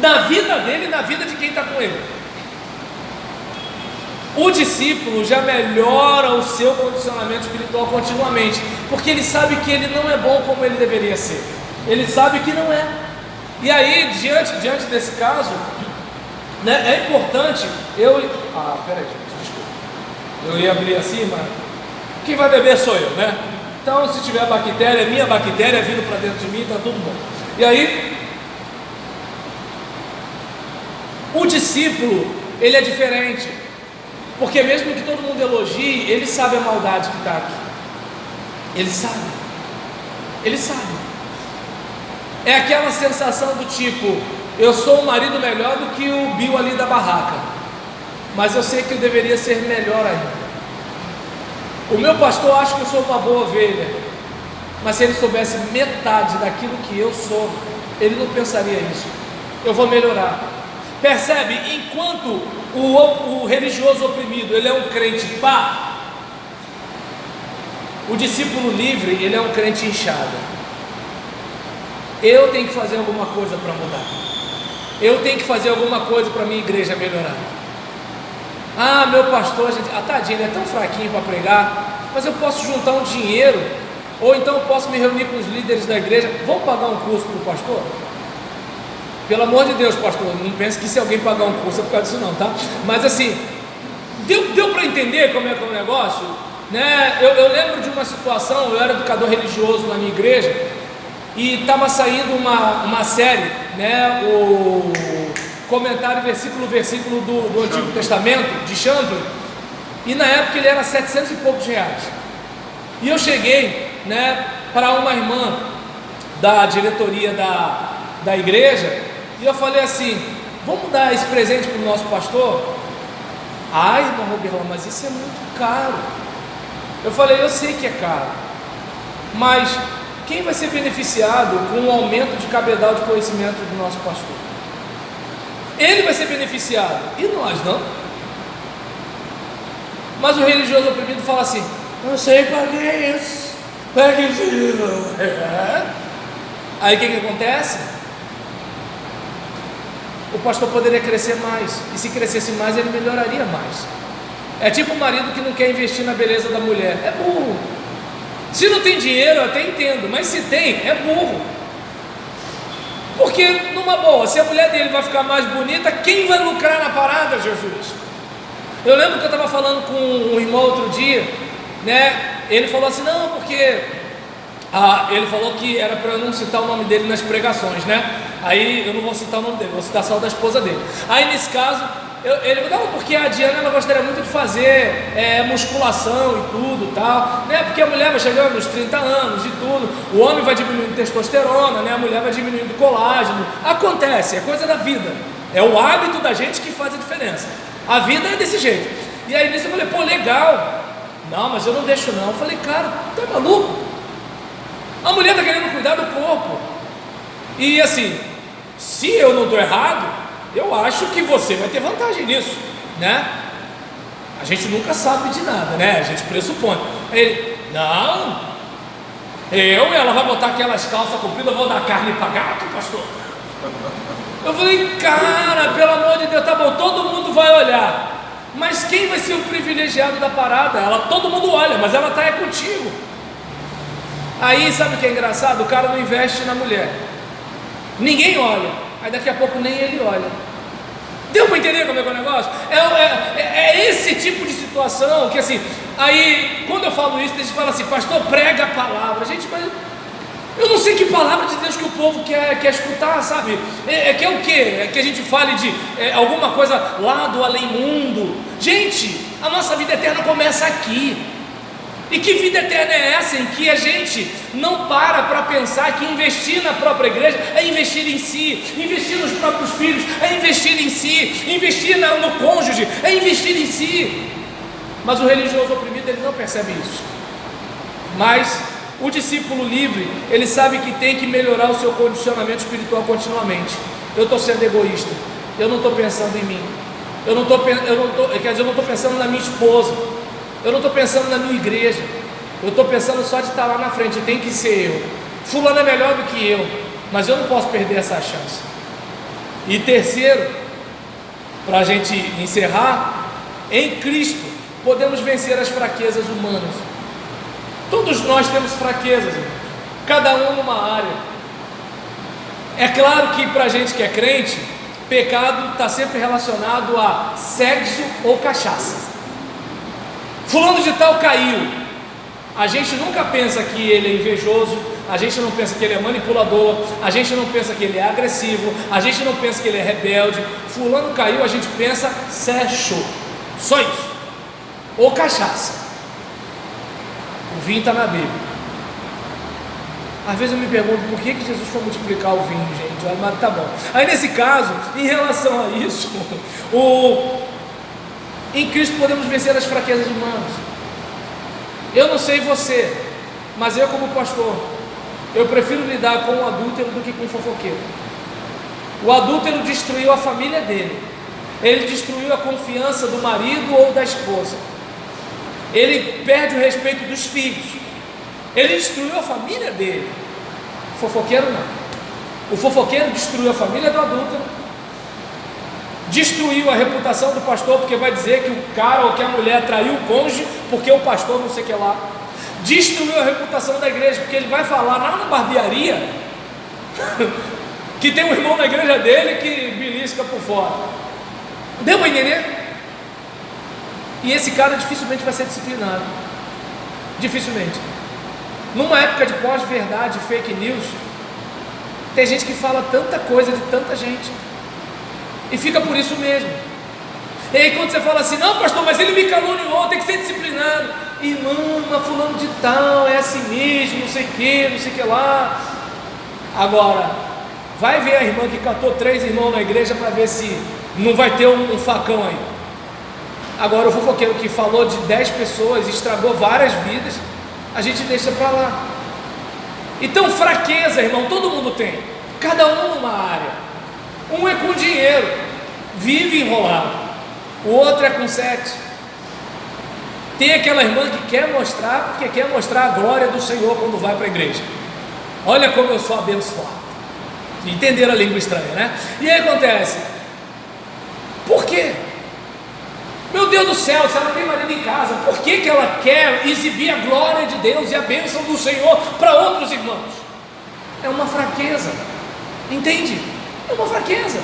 na vida dele e na vida de quem está com ele. O discípulo já melhora o seu condicionamento espiritual continuamente, porque ele sabe que ele não é bom como ele deveria ser. Ele sabe que não é. E aí, diante desse caso, né, é importante peraí, gente, desculpa. Eu ia abrir assim, mas quem vai beber sou eu, né? Então, se tiver bactéria, minha bactéria vindo para dentro de mim, está tudo bom. E aí, o discípulo, ele é diferente, porque mesmo que todo mundo elogie, ele sabe a maldade que está aqui. Ele sabe. É aquela sensação do tipo, eu sou um marido melhor do que o Bill ali da barraca, mas eu sei que eu deveria ser melhor ainda. O meu pastor acha que eu sou uma boa ovelha, mas se ele soubesse metade daquilo que eu sou, ele não pensaria isso. Eu vou melhorar. Percebe? Enquanto o religioso oprimido, ele é um crente pá, o discípulo livre, ele é um crente inchado. Eu tenho que fazer alguma coisa para mudar. Eu tenho que fazer alguma coisa para a minha igreja melhorar. Meu pastor, tadinho, ele é tão fraquinho para pregar, mas eu posso juntar um dinheiro, ou então eu posso me reunir com os líderes da igreja. Vamos pagar um curso para o pastor? Pelo amor de Deus, pastor, não pense que se alguém pagar um curso é por causa disso não, tá? Mas assim, deu para entender como é que é o negócio? Né? Eu lembro de uma situação, eu era educador religioso na minha igreja, e estava saindo uma série, né, o comentário versículo do Antigo Testamento, de Champlin, e na época ele era 700 e poucos reais. E eu cheguei, né, para uma irmã da diretoria da igreja, e eu falei assim, vamos dar esse presente para o nosso pastor? Irmã Roberla, mas isso é muito caro. Eu falei, eu sei que é caro, mas quem vai ser beneficiado com um aumento de cabedal de conhecimento do nosso pastor? Ele vai ser beneficiado, e nós não? Mas o religioso oprimido fala assim: não sei para que é isso, para que isso. Aí o que acontece? O pastor poderia crescer mais, e se crescesse mais, ele melhoraria mais. É tipo um marido que não quer investir na beleza da mulher, é burro. Se não tem dinheiro, eu até entendo, mas se tem, é burro. Porque, numa boa, se a mulher dele vai ficar mais bonita, quem vai lucrar na parada, Jesus? Eu lembro que eu estava falando com um irmão outro dia, né? Ele falou assim: não, porque ele falou que era para eu não citar o nome dele nas pregações, né? Aí eu não vou citar o nome dele, vou citar só o da esposa dele. Aí nesse caso, ele falou: não, porque a Diana, ela gostaria muito de fazer musculação e tudo tal, né? Porque a mulher vai chegando nos 30 anos e tudo, o homem vai diminuindo testosterona, né? A mulher vai diminuindo colágeno. Acontece, é coisa da vida, é o hábito da gente que faz a diferença. A vida é desse jeito. E aí nisso eu falei: pô, legal. Não, mas eu não deixo não. Eu falei: cara, tu é maluco? A mulher está querendo cuidar do corpo. E assim, se eu não estou errado, eu acho que você vai ter vantagem nisso, né? A gente nunca sabe de nada, né? A gente pressupõe. Ele: não, ela vai botar aquelas calças compridas, eu vou dar carne para gato, pastor. Eu falei: cara, pelo amor de Deus, tá bom, todo mundo vai olhar, mas quem vai ser o privilegiado da parada? Todo mundo olha, mas ela está contigo. Aí sabe o que é engraçado? O cara não investe na mulher, ninguém olha, aí daqui a pouco nem ele olha. Deu para entender como é que é o negócio? É esse tipo de situação que assim, aí quando eu falo isso, eles falam assim: pastor, prega a palavra. Gente, mas eu não sei que palavra de Deus que o povo quer escutar, sabe? Quer o quê? É que a gente fale de alguma coisa lá do além-mundo. Gente, a nossa vida eterna começa aqui. E que vida eterna é essa em que a gente não para pensar que investir na própria igreja é investir em si, investir nos próprios filhos é investir em si, investir no cônjuge é investir em si. Mas o religioso oprimido, ele não percebe isso. Mas o discípulo livre, ele sabe que tem que melhorar o seu condicionamento espiritual continuamente. Eu estou sendo egoísta, eu não estou pensando em mim, eu não estou pensando na minha esposa, eu não estou pensando na minha igreja, eu estou pensando só de estar lá na frente. Tem que ser eu. Fulano é melhor do que eu, mas eu não posso perder essa chance. E terceiro, para a gente encerrar, em Cristo podemos vencer as fraquezas humanas. Todos nós temos fraquezas, cada um numa área. É claro que para a gente que é crente, pecado está sempre relacionado a sexo ou cachaça. Fulano de tal caiu, a gente nunca pensa que ele é invejoso, a gente não pensa que ele é manipulador, a gente não pensa que ele é agressivo, a gente não pensa que ele é rebelde. Fulano caiu, a gente pensa sexo, só isso, ou cachaça. O vinho está na Bíblia. Às vezes eu me pergunto por que Jesus foi multiplicar o vinho, gente, mas tá bom. Aí nesse caso, em relação a isso, em Cristo podemos vencer as fraquezas humanas. Eu não sei você, mas eu como pastor, eu prefiro lidar com o adúltero do que com o fofoqueiro. O adúltero destruiu a família dele, ele destruiu a confiança do marido ou da esposa, ele perde o respeito dos filhos, ele destruiu a família dele. O fofoqueiro não. O fofoqueiro destruiu a família do adúltero, destruiu a reputação do pastor, porque vai dizer que o cara ou que a mulher traiu o cônjuge porque o pastor não sei o que lá. Destruiu a reputação da igreja, porque ele vai falar lá na barbearia que tem um irmão na igreja dele que belisca por fora. Deu para entender? E esse cara dificilmente vai ser disciplinado. Dificilmente. Numa época de pós-verdade, fake news, tem gente que fala tanta coisa de tanta gente e fica por isso mesmo. E aí quando você fala assim: não pastor, mas ele me caluniou, tem que ser disciplinado. Irmão, mas fulano de tal é assim mesmo, não sei o que lá. Agora, vai ver a irmã que catou 3 irmãos na igreja para ver se não vai ter um facão aí. Agora o fofoqueiro que falou de 10 pessoas, estragou várias vidas, a gente deixa para lá. Então fraqueza, irmão, todo mundo tem, cada um numa área. Um é com dinheiro, vive enrolado, o outro é com sexo, Tem aquela irmã que quer mostrar, porque quer mostrar a glória do Senhor quando vai para a igreja. Olha como eu sou abençoado. Entenderam a língua estranha, né? E aí acontece, por quê? Meu Deus do céu, se ela tem marido em casa, por que que ela quer exibir a glória de Deus e a bênção do Senhor para outros irmãos? É uma fraqueza, entende? É uma fraqueza.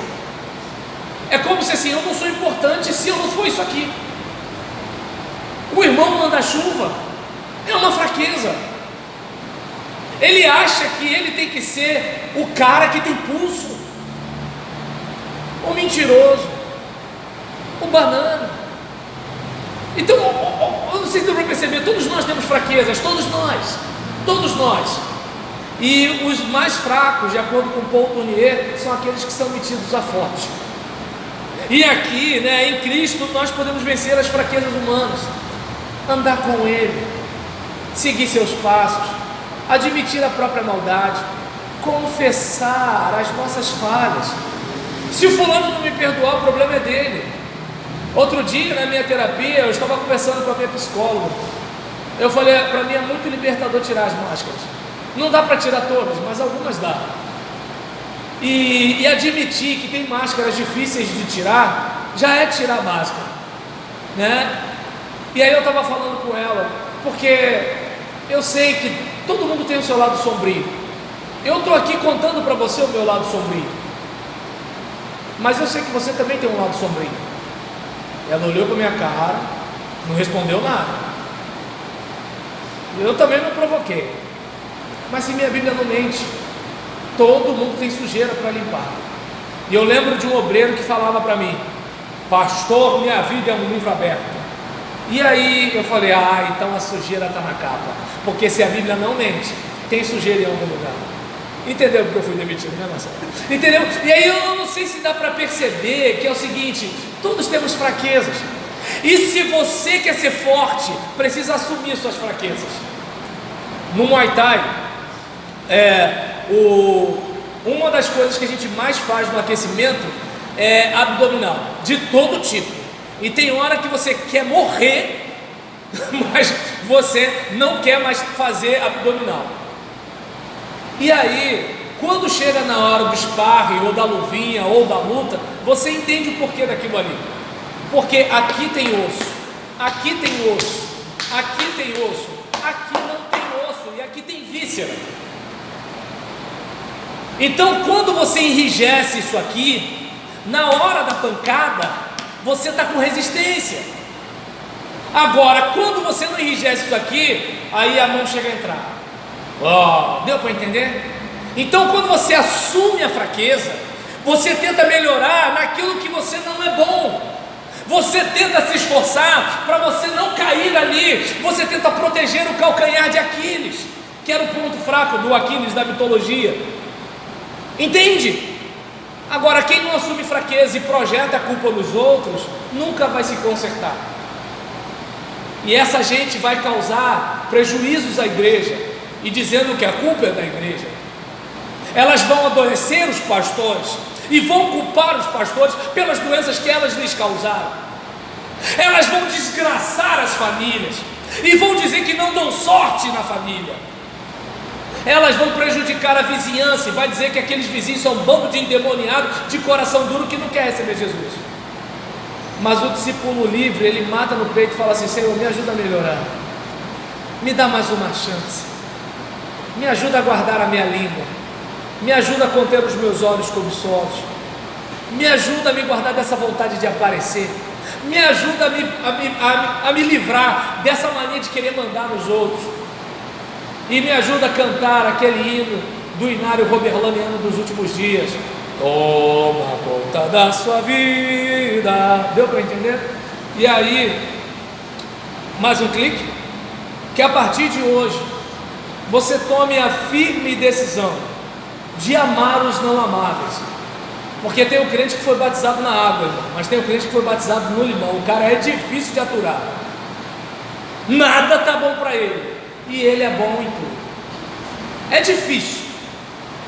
É como se assim, eu não sou importante se eu não for isso aqui. O irmão manda chuva, é uma fraqueza. Ele acha que ele tem que ser o cara que tem pulso, o mentiroso, o banana. Então, eu não sei se deu para perceber, todos nós temos fraquezas, todos nós. E os mais fracos, de acordo com Paul Tournier, são aqueles que são metidos a forte. E aqui, né, em Cristo, nós podemos vencer as fraquezas humanas, andar com Ele, seguir seus passos, admitir a própria maldade, confessar as nossas falhas. Se o fulano não me perdoar, o problema é dele. Outro dia, na minha terapia, eu estava conversando com a minha psicóloga. Eu falei, para mim é muito libertador tirar as máscaras. Não dá para tirar todas, mas algumas dá. E admitir que tem máscaras difíceis de tirar, já é tirar a máscara, né? E aí eu estava falando com ela, porque eu sei que todo mundo tem o seu lado sombrio. Eu estou aqui contando para você o meu lado sombrio, mas eu sei que você também tem um lado sombrio. Ela olhou para minha cara, não respondeu nada. Eu também não provoquei. Mas se minha Bíblia não mente, todo mundo tem sujeira para limpar. E eu lembro de um obreiro que falava para mim: pastor, minha vida é um livro aberto. E aí eu falei, então a sujeira está na capa, porque se a Bíblia não mente, tem sujeira em algum lugar. Entendeu porque eu fui demitido, né, Marcelo? Entendeu? E aí eu não sei se dá para perceber que é o seguinte: todos temos fraquezas, e se você quer ser forte, precisa assumir suas fraquezas. No Muay Thai, uma das coisas que a gente mais faz no aquecimento é abdominal, de todo tipo. E tem hora que você quer morrer, mas você não quer mais fazer abdominal. E aí, quando chega na hora do sparring, ou da luvinha, ou da luta, você entende o porquê daquilo ali. Porque aqui tem osso, aqui tem osso, aqui tem osso, aqui não tem osso, e aqui tem víscera. Então, quando você enrijece isso aqui, na hora da pancada, você está com resistência. Agora, quando você não enrijece isso aqui, aí a mão chega a entrar. Deu para entender? Então, quando você assume a fraqueza, você tenta melhorar naquilo que você não é bom. Você tenta se esforçar para você não cair ali. Você tenta proteger o calcanhar de Aquiles, que era o ponto fraco do Aquiles da mitologia. Entende? Agora, quem não assume fraqueza e projeta a culpa nos outros, nunca vai se consertar. E essa gente vai causar prejuízos à igreja, e dizendo que a culpa é da igreja. Elas vão adoecer os pastores, e vão culpar os pastores pelas doenças que elas lhes causaram. Elas vão desgraçar as famílias, e vão dizer que não dão sorte na família. Elas vão prejudicar a vizinhança, e vai dizer que aqueles vizinhos são um bando de endemoniados, de coração duro, que não quer receber Jesus. Mas o discípulo livre, ele mata no peito e fala assim: Senhor, me ajuda a melhorar, me dá mais uma chance, me ajuda a guardar a minha língua, me ajuda a conter os meus olhos cobiçosos, me ajuda a me guardar dessa vontade de aparecer, me ajuda a me livrar dessa mania de querer mandar nos outros, e me ajuda a cantar aquele hino do Inário Roberlaniano dos últimos dias: toma conta da sua vida. Deu para entender? E aí, mais um clique, que a partir de hoje você tome a firme decisão de amar os não amáveis. Porque tem o crente que foi batizado na água, irmão, mas tem o crente que foi batizado no limão. O cara é difícil de aturar, nada tá bom para ele, e ele é bom em tudo. É difícil,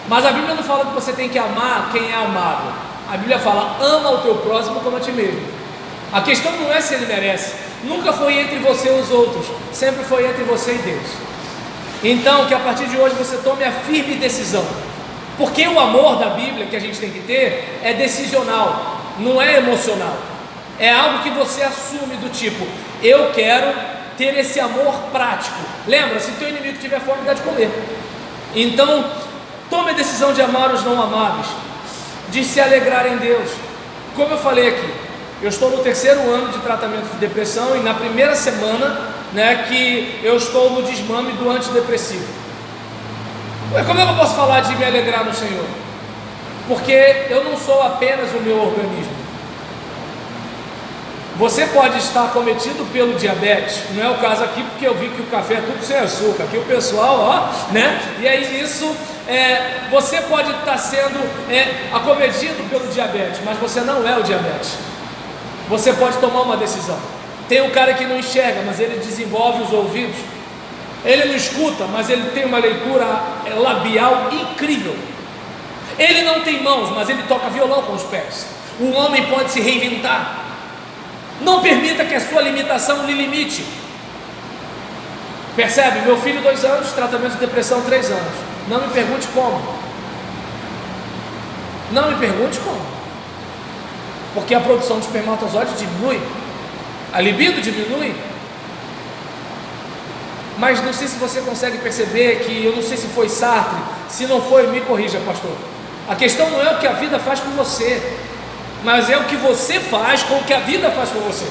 mas a Bíblia não fala que você tem que amar quem é amável. A Bíblia fala: ama o teu próximo como a ti mesmo. A questão não é se ele merece, nunca foi entre você e os outros, sempre foi entre você e Deus. Então, que a partir de hoje você tome a firme decisão, porque o amor da Bíblia que a gente tem que ter é decisional, não é emocional, é algo que você assume do tipo, eu quero ter esse amor prático. Lembra, se teu inimigo tiver fome, dá de comer. Então, tome a decisão de amar os não amáveis, de se alegrar em Deus. Como eu falei aqui, eu estou no 3º ano de tratamento de depressão e na primeira semana, que eu estou no desmame do antidepressivo. Como é que eu posso falar de me alegrar no Senhor? Porque eu não sou apenas o meu organismo. Você pode estar acometido pelo diabetes, não é o caso aqui, porque eu vi que o café é tudo sem açúcar, aqui o pessoal, e aí nisso, você pode estar sendo acometido pelo diabetes, mas você não é o diabetes. Você pode tomar uma decisão. Tem um cara que não enxerga, mas ele desenvolve os ouvidos. Ele não escuta, mas ele tem uma leitura labial incrível. Ele não tem mãos, mas ele toca violão com os pés. O homem pode se reinventar. Não permita que a sua limitação lhe limite. Percebe? Meu filho 2 anos, tratamento de depressão 3 anos. Não me pergunte como. Não me pergunte como. Porque a produção de espermatozoide diminui, a libido diminui. Mas não sei se você consegue perceber que, eu não sei se foi Sartre, se não foi, me corrija, pastor. A questão não é o que a vida faz com você, mas é o que você faz com o que a vida faz com você.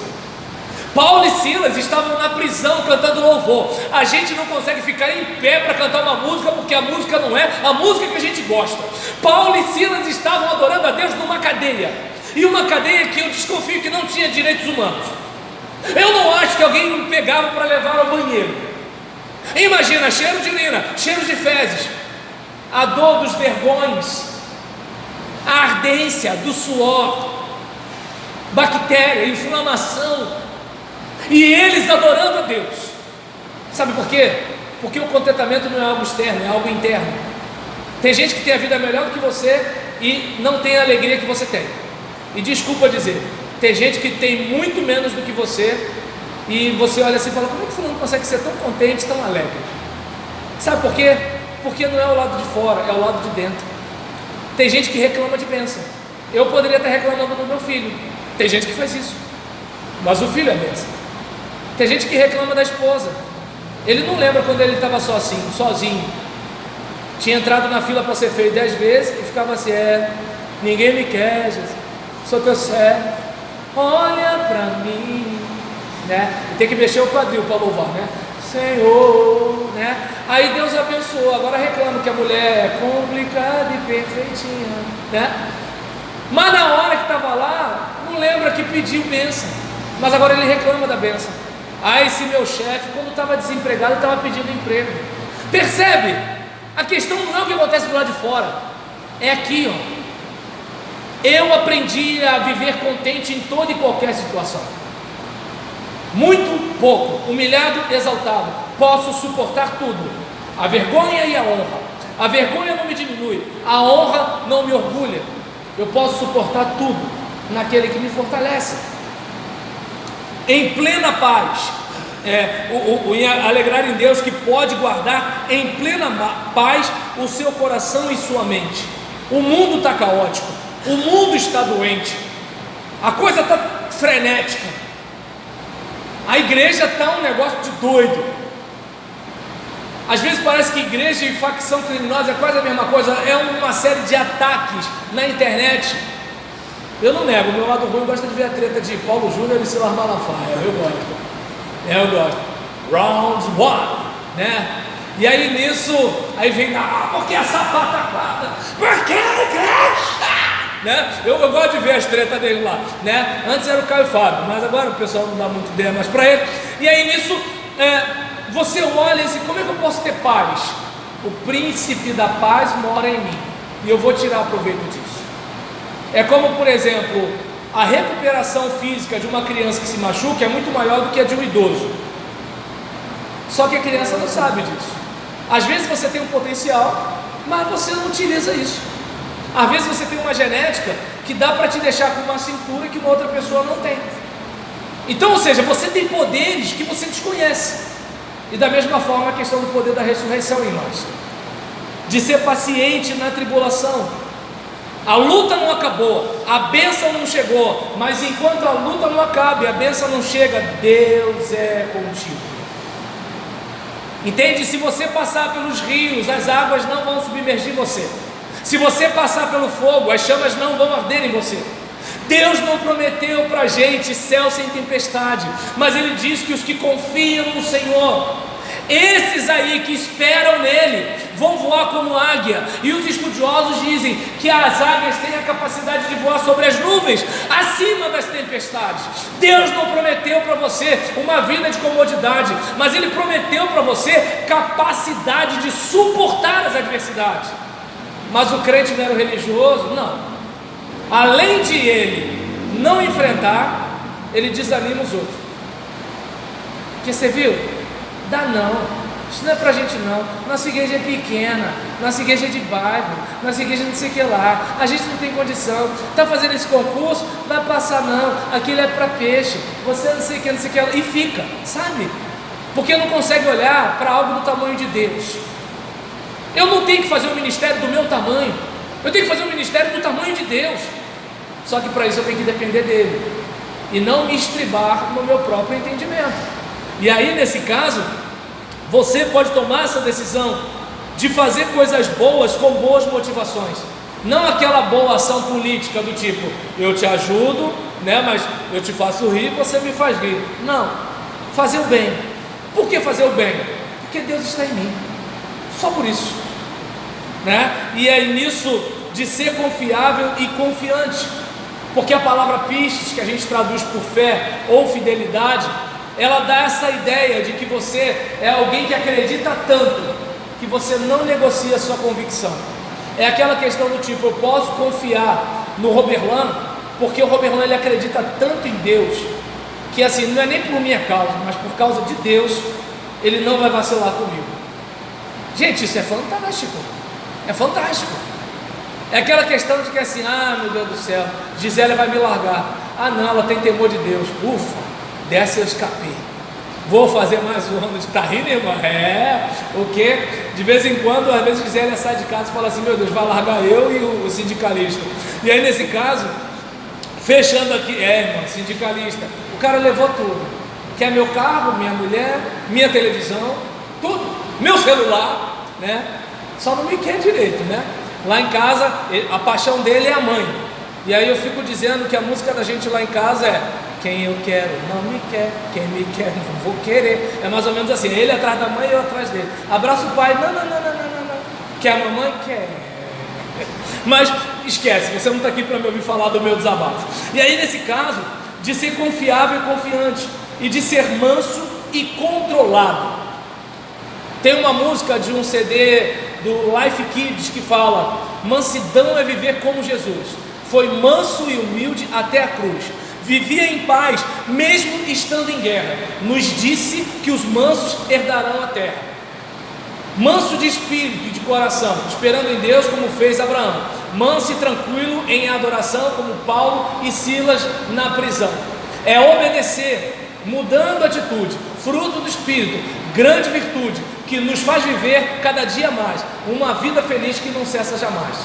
Paulo e Silas estavam na prisão cantando louvor. A gente não consegue ficar em pé para cantar uma música, porque a música não é a música que a gente gosta. Paulo e Silas estavam adorando a Deus numa cadeia, e uma cadeia que eu desconfio que não tinha direitos humanos. Eu não acho que alguém pegava para levar ao banheiro. Imagina, cheiro de urina, cheiro de fezes, a dor dos vergões, a ardência do suor, bactéria, inflamação, e eles adorando a Deus. Sabe por quê? Porque o contentamento não é algo externo, é algo interno. Tem gente que tem a vida melhor do que você e não tem a alegria que você tem. E desculpa dizer, tem gente que tem muito menos do que você, e você olha assim e fala, como é que fulano consegue ser tão contente, tão alegre? Sabe por quê? Porque não é o lado de fora, é o lado de dentro. Tem gente que reclama de bênção. Eu poderia estar reclamando do meu filho. Tem gente que faz isso, mas o filho é bênção. Tem gente que reclama da esposa. Ele não lembra quando ele estava sozinho. Tinha entrado na fila para ser feio 10 vezes e ficava assim, ninguém me quer, Jesus, sou teu servo, olha para mim, E tem que mexer o quadril para louvar, Senhor, Aí Deus abençoou. Agora reclama que a mulher é complicada e perfeitinha, Mas na hora que estava lá, não lembra que pediu bênção, mas agora ele reclama da bênção. Esse meu chefe, quando estava desempregado, estava pedindo emprego. Percebe? A questão não é o que acontece do lado de fora, é aqui, Eu aprendi a viver contente em toda e qualquer situação. Muito pouco, humilhado, exaltado, posso suportar tudo. A vergonha e a honra. A vergonha não me diminui, a honra não me orgulha. Eu posso suportar tudo naquele que me fortalece. Em plena paz, alegrar em Deus, que pode guardar em plena paz o seu coração e sua mente. O mundo está caótico, o mundo está doente, a coisa está frenética, a igreja está um negócio de doido. Às vezes parece que igreja e facção criminosa é quase a mesma coisa, é uma série de ataques na internet. Eu não nego, o meu lado ruim gosta de ver a treta de Paulo Júnior e Silas Malafaia, eu gosto. Round 1, E aí nisso, aí vem, porque essa pataquada, porque a igreja, Eu gosto de ver as tretas dele lá, Antes era o Caio Fábio, mas agora o pessoal não dá muito ideia mais para ele. E aí nisso, você olha e diz, como é que eu posso ter paz? O príncipe da paz mora em mim, e eu vou tirar proveito disso. É como, por exemplo, a recuperação física de uma criança que se machuca é muito maior do que a de um idoso. Só que a criança não sabe disso. Às vezes você tem um potencial, mas você não utiliza isso. Às vezes você tem uma genética que dá para te deixar com uma cintura que uma outra pessoa não tem. Então, ou seja, você tem poderes que você desconhece. E da mesma forma a questão do poder da ressurreição em nós, de ser paciente na tribulação. A luta não acabou, a bênção não chegou, mas enquanto a luta não acaba e a bênção não chega, Deus é contigo. Entende? Se você passar pelos rios, as águas não vão submergir você. Se você passar pelo fogo, as chamas não vão arder em você. Deus não prometeu para a gente céu sem tempestade, mas Ele diz que os que confiam no Senhor, esses aí que esperam nele, vão voar como águia. E os estudiosos dizem que as águias têm a capacidade de voar sobre as nuvens, acima das tempestades. Deus não prometeu para você uma vida de comodidade, mas Ele prometeu para você capacidade de suportar as adversidades. Mas o crente mero religioso, não. Além de ele não enfrentar, ele desanima os outros. Porque você viu? Dá não, isso não é pra gente não. Nossa igreja é pequena, nossa igreja é de bairro, nossa igreja não sei o que lá, a gente não tem condição, está fazendo esse concurso, vai passar não, aquilo é para peixe, você não sei o que, não sei o que lá, e fica, sabe? Porque não consegue olhar para algo do tamanho de Deus. Eu não tenho que fazer um ministério do meu tamanho, eu tenho que fazer um ministério do tamanho de Deus. Só que para isso eu tenho que depender dele e não me estribar no meu próprio entendimento. E aí nesse caso, você pode tomar essa decisão de fazer coisas boas com boas motivações, não aquela boa ação política do tipo, eu te ajudo, né, mas eu te faço rir, você me faz rir. Não, fazer o bem. Por que fazer o bem? Porque Deus está em mim, só por isso, né? E é nisso de ser confiável e confiante, porque a palavra pistes, que a gente traduz por fé ou fidelidade, ela dá essa ideia de que você é alguém que acredita tanto que você não negocia a sua convicção. É aquela questão do tipo, eu posso confiar no Roberlan, porque o Roberlan ele acredita tanto em Deus, que assim, não é nem por minha causa, mas por causa de Deus, ele não vai vacilar comigo. Gente, isso é fantástico, é fantástico. É aquela questão de que assim, ah meu Deus do céu, Gisele vai me largar, ah não, ela tem temor de Deus, ufa, dessa eu escapei, vou fazer mais um ano de tá rindo, irmão? É, o que? De vez em quando, às vezes Gisele sai de casa e fala assim, meu Deus, vai largar eu e o sindicalista. E aí nesse caso, fechando aqui, irmão, sindicalista, o cara levou tudo, quer meu carro, minha mulher, minha televisão, tudo, meu celular, né? Só não me quer direito, né? Lá em casa, a paixão dele é a mãe. E aí eu fico dizendo que a música da gente lá em casa é quem eu quero não me quer, quem me quer não vou querer. É mais ou menos assim, ele atrás da mãe e eu atrás dele. Abraça o pai, não. Quer a mamãe? Quer. Mas esquece, você não está aqui para me ouvir falar do meu desabafo. E aí nesse caso, de ser confiável e confiante, e de ser manso e controlado. Tem uma música de um CD do Life Kids que fala, mansidão é viver como Jesus, foi manso e humilde até a cruz, vivia em paz mesmo estando em guerra, nos disse que os mansos herdarão a terra. Manso de espírito e de coração, esperando em Deus como fez Abraão, manso e tranquilo em adoração como Paulo e Silas na prisão. É obedecer, mudando a atitude, fruto do Espírito, grande virtude, que nos faz viver cada dia mais, uma vida feliz que não cessa jamais.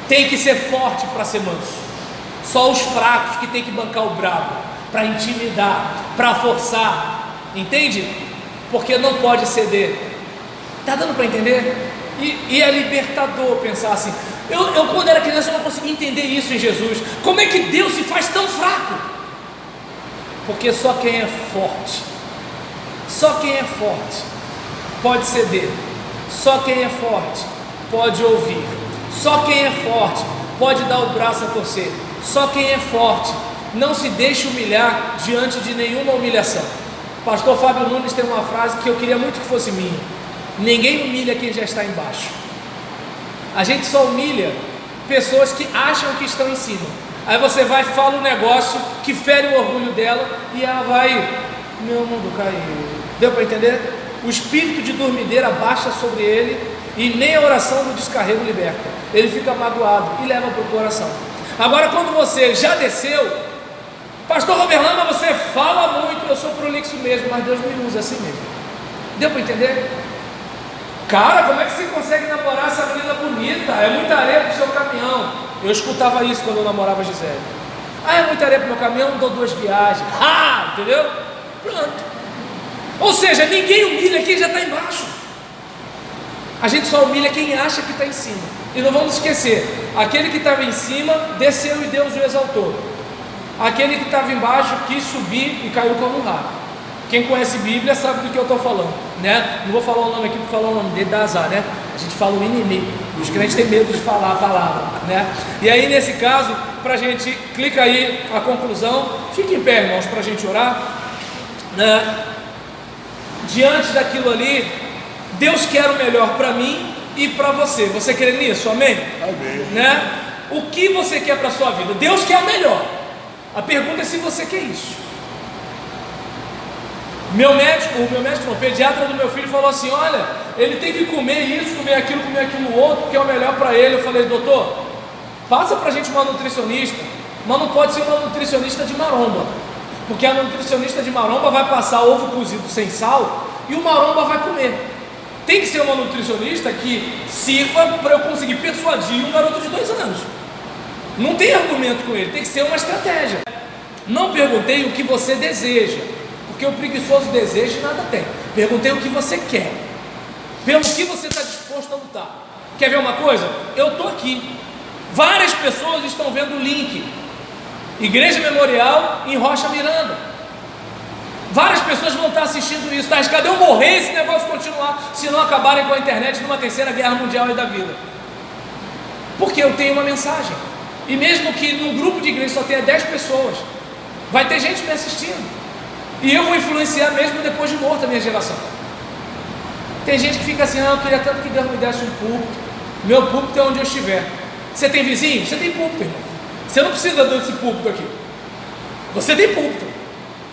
Tem que ser forte para ser manso, só os fracos que tem que bancar o brabo, para intimidar, para forçar, entende? Porque não pode ceder. Está dando para entender? E é libertador pensar assim, eu quando era criança eu não conseguia entender isso em Jesus, como é que Deus se faz tão fraco? Porque só quem é forte pode ceder, só quem é forte pode ouvir, só quem é forte pode dar o braço a torcer, só quem é forte não se deixa humilhar diante de nenhuma humilhação. Pastor Fábio Nunes tem uma frase que eu queria muito que fosse minha: ninguém humilha quem já está embaixo. A gente só humilha pessoas que acham que estão em cima. Aí você vai e fala um negócio que fere o orgulho dela e ela vai, meu mundo caiu. Deu para entender? O espírito de dormideira baixa sobre ele e nem a oração do descarrego liberta. Ele fica magoado e leva para o coração. Agora quando você já desceu, Pastor Robert Lama, você fala muito, eu sou prolixo mesmo, mas Deus me usa assim mesmo. Deu para entender? Cara, como é que você consegue namorar essa menina bonita? É muita areia pro seu caminhão. Eu escutava isso quando eu namorava a Gisele. É muita areia pro meu caminhão, dou 2 viagens. Entendeu? Pronto. Ou seja, ninguém humilha quem já está embaixo. A gente só humilha quem acha que está em cima. E não vamos esquecer, aquele que estava em cima desceu e Deus o exaltou. Aquele que estava embaixo quis subir e caiu como um rato. Quem conhece Bíblia sabe do que eu estou falando, né? Não vou falar o nome aqui porque falar o nome dele dá azar, né? A gente fala o inimigo. Os crentes têm medo de falar a palavra, né? E aí nesse caso, para a gente, clica aí a conclusão. Fique em pé, irmãos, para a gente orar, né? Diante daquilo ali, Deus quer o melhor para mim e para você. Você crê nisso? Amém? Amém. Né? O que você quer para a sua vida? Deus quer o melhor. A pergunta é se você quer isso. O meu médico, o pediatra do meu filho falou assim: olha, ele tem que comer isso, comer aquilo outro, porque é o melhor para ele. Eu falei: doutor, passa para a gente uma nutricionista, mas não pode ser uma nutricionista de maromba, porque a nutricionista de maromba vai passar ovo cozido sem sal e o maromba vai comer. Tem que ser uma nutricionista que sirva para eu conseguir persuadir um garoto de 2 anos. Não tem argumento com ele, tem que ser uma estratégia. Não perguntei o que você deseja, porque o preguiçoso deseja e nada tem. Perguntei o que você quer, pelo que você está disposto a lutar. Quer ver uma coisa? Eu estou aqui, várias pessoas estão vendo o link, Igreja Memorial em Rocha Miranda. Várias pessoas vão estar assistindo isso. Está arriscado eu morrer esse negócio continuar, se não acabarem com a internet numa 3ª guerra mundial aí da vida. Porque eu tenho uma mensagem. E mesmo que num grupo de igreja só tenha 10 pessoas, vai ter gente me assistindo. E eu vou influenciar mesmo depois de morta a minha geração. Tem gente que fica assim: eu queria tanto que Deus me desse um púlpito. Meu púlpito é onde eu estiver. Você tem vizinho? Você tem púlpito, irmão. Você não precisa desse púlpito aqui. Você tem púlpito.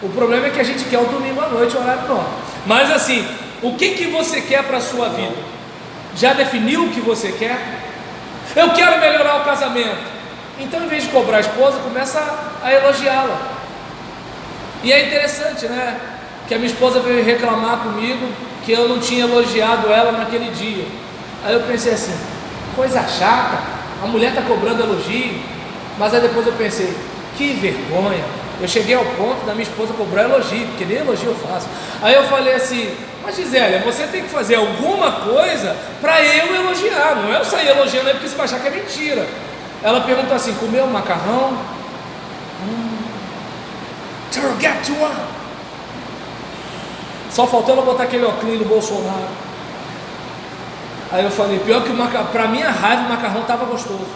O problema é que a gente quer o domingo à noite, horário nobre. Mas assim, o que você quer para a sua vida? Já definiu o que você quer? Eu quero melhorar o casamento. Então, em vez de cobrar a esposa, começa a elogiá-la. E é interessante, né? Que a minha esposa veio reclamar comigo que eu não tinha elogiado ela naquele dia. Aí eu pensei assim: coisa chata, a mulher está cobrando elogio. Mas aí depois eu pensei: que vergonha. Eu cheguei ao ponto da minha esposa cobrar elogio, porque nem elogio eu faço. Aí eu falei assim: mas Gisele, você tem que fazer alguma coisa para eu elogiar. Não é eu sair elogiando aí porque você vai achar que é mentira. Ela perguntou assim: comeu um macarrão? Targatua. Só faltou ela botar aquele óculos do Bolsonaro. Aí eu falei: pior que o macarrão, para minha raiva, o macarrão estava gostoso.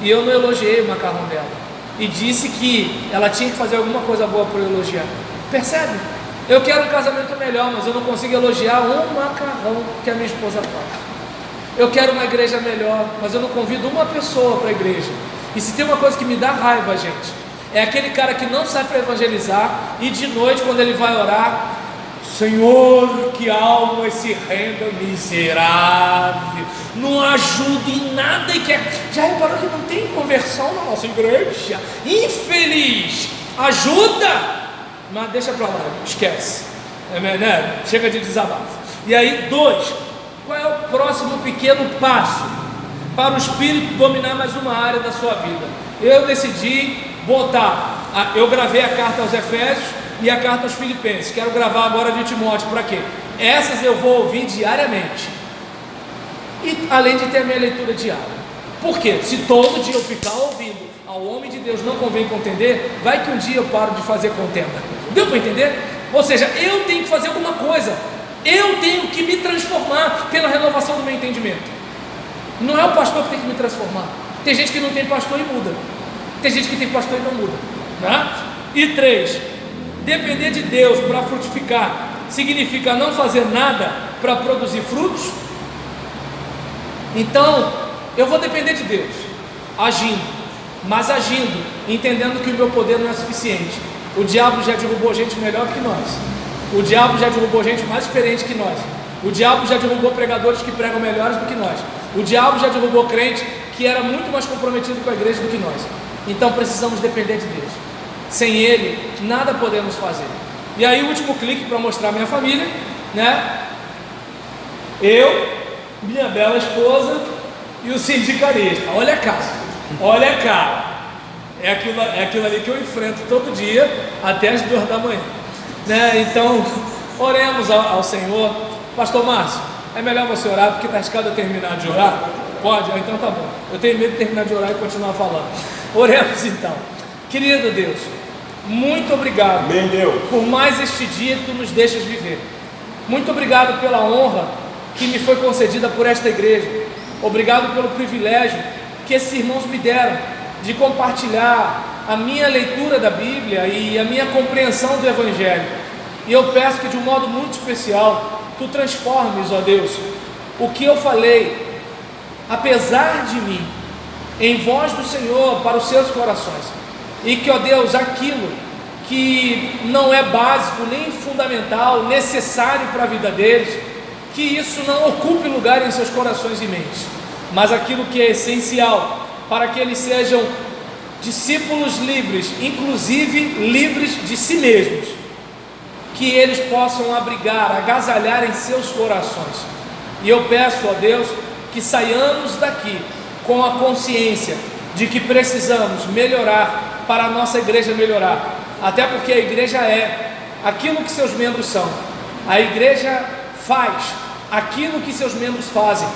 E eu não elogiei o macarrão dela. E disse que ela tinha que fazer alguma coisa boa para eu elogiar. Percebe? Eu quero um casamento melhor, mas eu não consigo elogiar um macarrão que a minha esposa faz. Eu quero uma igreja melhor, mas eu não convido uma pessoa para a igreja. E se tem uma coisa que me dá raiva, gente, é aquele cara que não sai para evangelizar e de noite, quando ele vai orar: Senhor, que alma se renda miserável, não ajuda em nada e quer. Já reparou que não tem conversão na nossa igreja? Infeliz, ajuda, mas deixa para lá, esquece, né? Chega de desabafo. E aí, 2, qual é o próximo pequeno passo para o Espírito dominar mais uma área da sua vida? Eu decidi botar, eu gravei a carta aos Efésios e a carta aos Filipenses. Quero gravar agora de Timóteo. Para quê? Essas eu vou ouvir diariamente, e além de ter a minha leitura diária. Por quê? Se todo dia eu ficar ouvindo ao homem de Deus não convém contender, vai que um dia eu paro de fazer contenda. Deu para entender? Ou seja, eu tenho que fazer alguma coisa. Eu tenho que me transformar pela renovação do meu entendimento. Não é o pastor que tem que me transformar. Tem gente que não tem pastor e muda. Tem gente que tem pastor e não muda, né? E 3, depender de Deus para frutificar significa não fazer nada para produzir frutos. Então eu vou depender de Deus, agindo, mas agindo, entendendo que o meu poder não é suficiente. O diabo já derrubou gente melhor que nós. O diabo já derrubou gente mais experiente que nós. O diabo já derrubou pregadores que pregam melhores do que nós. O diabo já derrubou crente que era muito mais comprometido com a igreja do que nós. Então precisamos depender de Deus. Sem Ele, nada podemos fazer. E aí o último clique para mostrar minha família, né? Eu, minha bela esposa e o sindicalista. Olha a casa, olha a cara. É aquilo ali que eu enfrento todo dia até as 2 da manhã, né? Então, oremos ao Senhor. Pastor Márcio, é melhor você orar porque está escado a terminar de orar? Pode? Então tá bom. Eu tenho medo de terminar de orar e continuar falando. Oremos então. Querido Deus, muito obrigado por mais este dia que Tu nos deixas viver. Muito obrigado pela honra que me foi concedida por esta igreja. Obrigado pelo privilégio que esses irmãos me deram de compartilhar a minha leitura da Bíblia e a minha compreensão do Evangelho. E eu peço que de um modo muito especial Tu transformes, ó Deus, o que eu falei, apesar de mim, em voz do Senhor para os seus corações. E que, ó Deus, aquilo que não é básico, nem fundamental, necessário para a vida deles, que isso não ocupe lugar em seus corações e mentes, mas aquilo que é essencial para que eles sejam discípulos livres, inclusive livres de si mesmos, que eles possam abrigar, agasalhar em seus corações. E eu peço, ó Deus, que saiamos daqui com a consciência de que precisamos melhorar para a nossa igreja melhorar, até porque a igreja é aquilo que seus membros são. A igreja faz aquilo que seus membros fazem,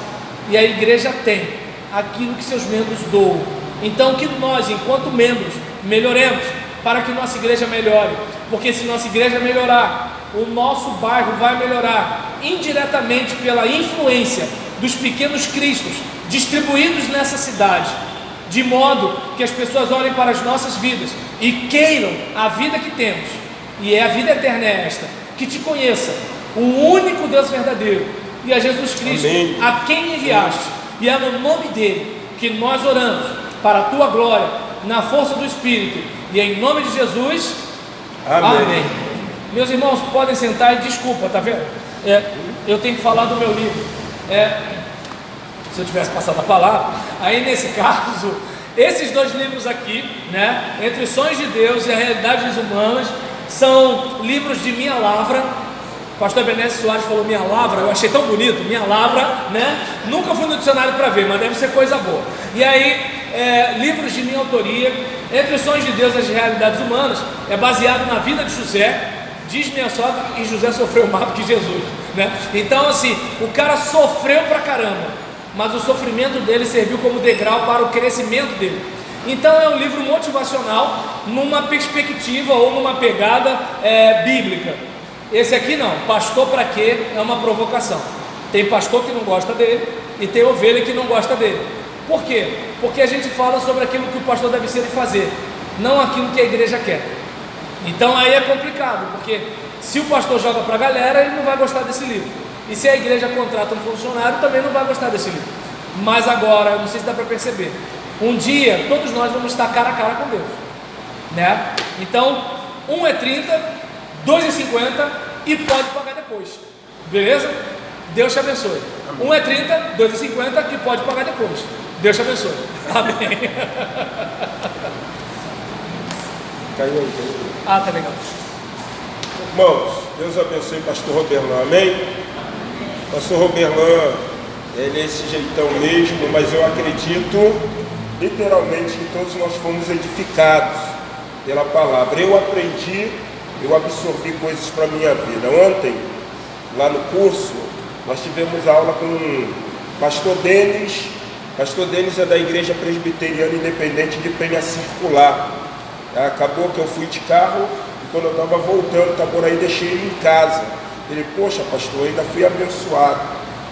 e a igreja tem aquilo que seus membros doam. Então que nós, enquanto membros, melhoremos para que nossa igreja melhore, porque se nossa igreja melhorar, o nosso bairro vai melhorar indiretamente pela influência dos pequenos cristos distribuídos nessa cidade, de modo que as pessoas olhem para as nossas vidas e queiram a vida que temos, e a vida eterna é esta, que Te conheça, o único Deus verdadeiro, e a Jesus Cristo, amém, a quem enviaste. E é no nome dele que nós oramos, para a Tua glória, na força do Espírito, e em nome de Jesus, amém. Amém. Meus irmãos, podem sentar e desculpa, tá vendo? Eu tenho que falar do meu livro. Se eu tivesse passado a palavra, aí nesse caso, esses 2 livros aqui, né, Entre os Sonhos de Deus e as Realidades Humanas, são livros de minha lavra. O pastor Ebenezer Soares falou minha lavra, eu achei tão bonito, minha lavra, né? Nunca fui no dicionário para ver, mas deve ser coisa boa. E aí, livros de minha autoria. Entre os Sonhos de Deus e as Realidades Humanas é baseado na vida de José. Diz minha sogra que José sofreu mais do que Jesus, né? Então assim, o cara sofreu pra caramba, mas o sofrimento dele serviu como degrau para o crescimento dele. Então é um livro motivacional numa perspectiva ou numa pegada bíblica. Esse aqui não, pastor para quê? É uma provocação. Tem pastor que não gosta dele e tem ovelha que não gosta dele. Por quê? Porque a gente fala sobre aquilo que o pastor deve ser e fazer, não aquilo que a igreja quer. Então aí é complicado, porque se o pastor joga para a galera, ele não vai gostar desse livro. E se a igreja contrata um funcionário, também não vai gostar desse livro. Mas agora, não sei se dá para perceber, um dia todos nós vamos estar cara a cara com Deus, né? Então, 1 é 30, 2 é 50 e pode pagar depois. Beleza? Deus te abençoe. 1 é 30, 2 é 50 e pode pagar depois. Deus te abençoe. Amém. Caiu aí. Ah, tá legal. Irmãos, Deus abençoe o pastor Roberlan, amém? Pastor Roberlan, ele é esse jeitão mesmo, mas eu acredito literalmente que todos nós fomos edificados pela palavra. Eu aprendi, eu absorvi coisas para a minha vida. Ontem, lá no curso, nós tivemos aula com o pastor Denis. Pastor Denis é da Igreja Presbiteriana Independente de Penha Circular. Acabou que eu fui de carro e quando eu estava voltando, Itaboraí, deixei ele em casa. Ele, poxa pastor, eu ainda fui abençoado.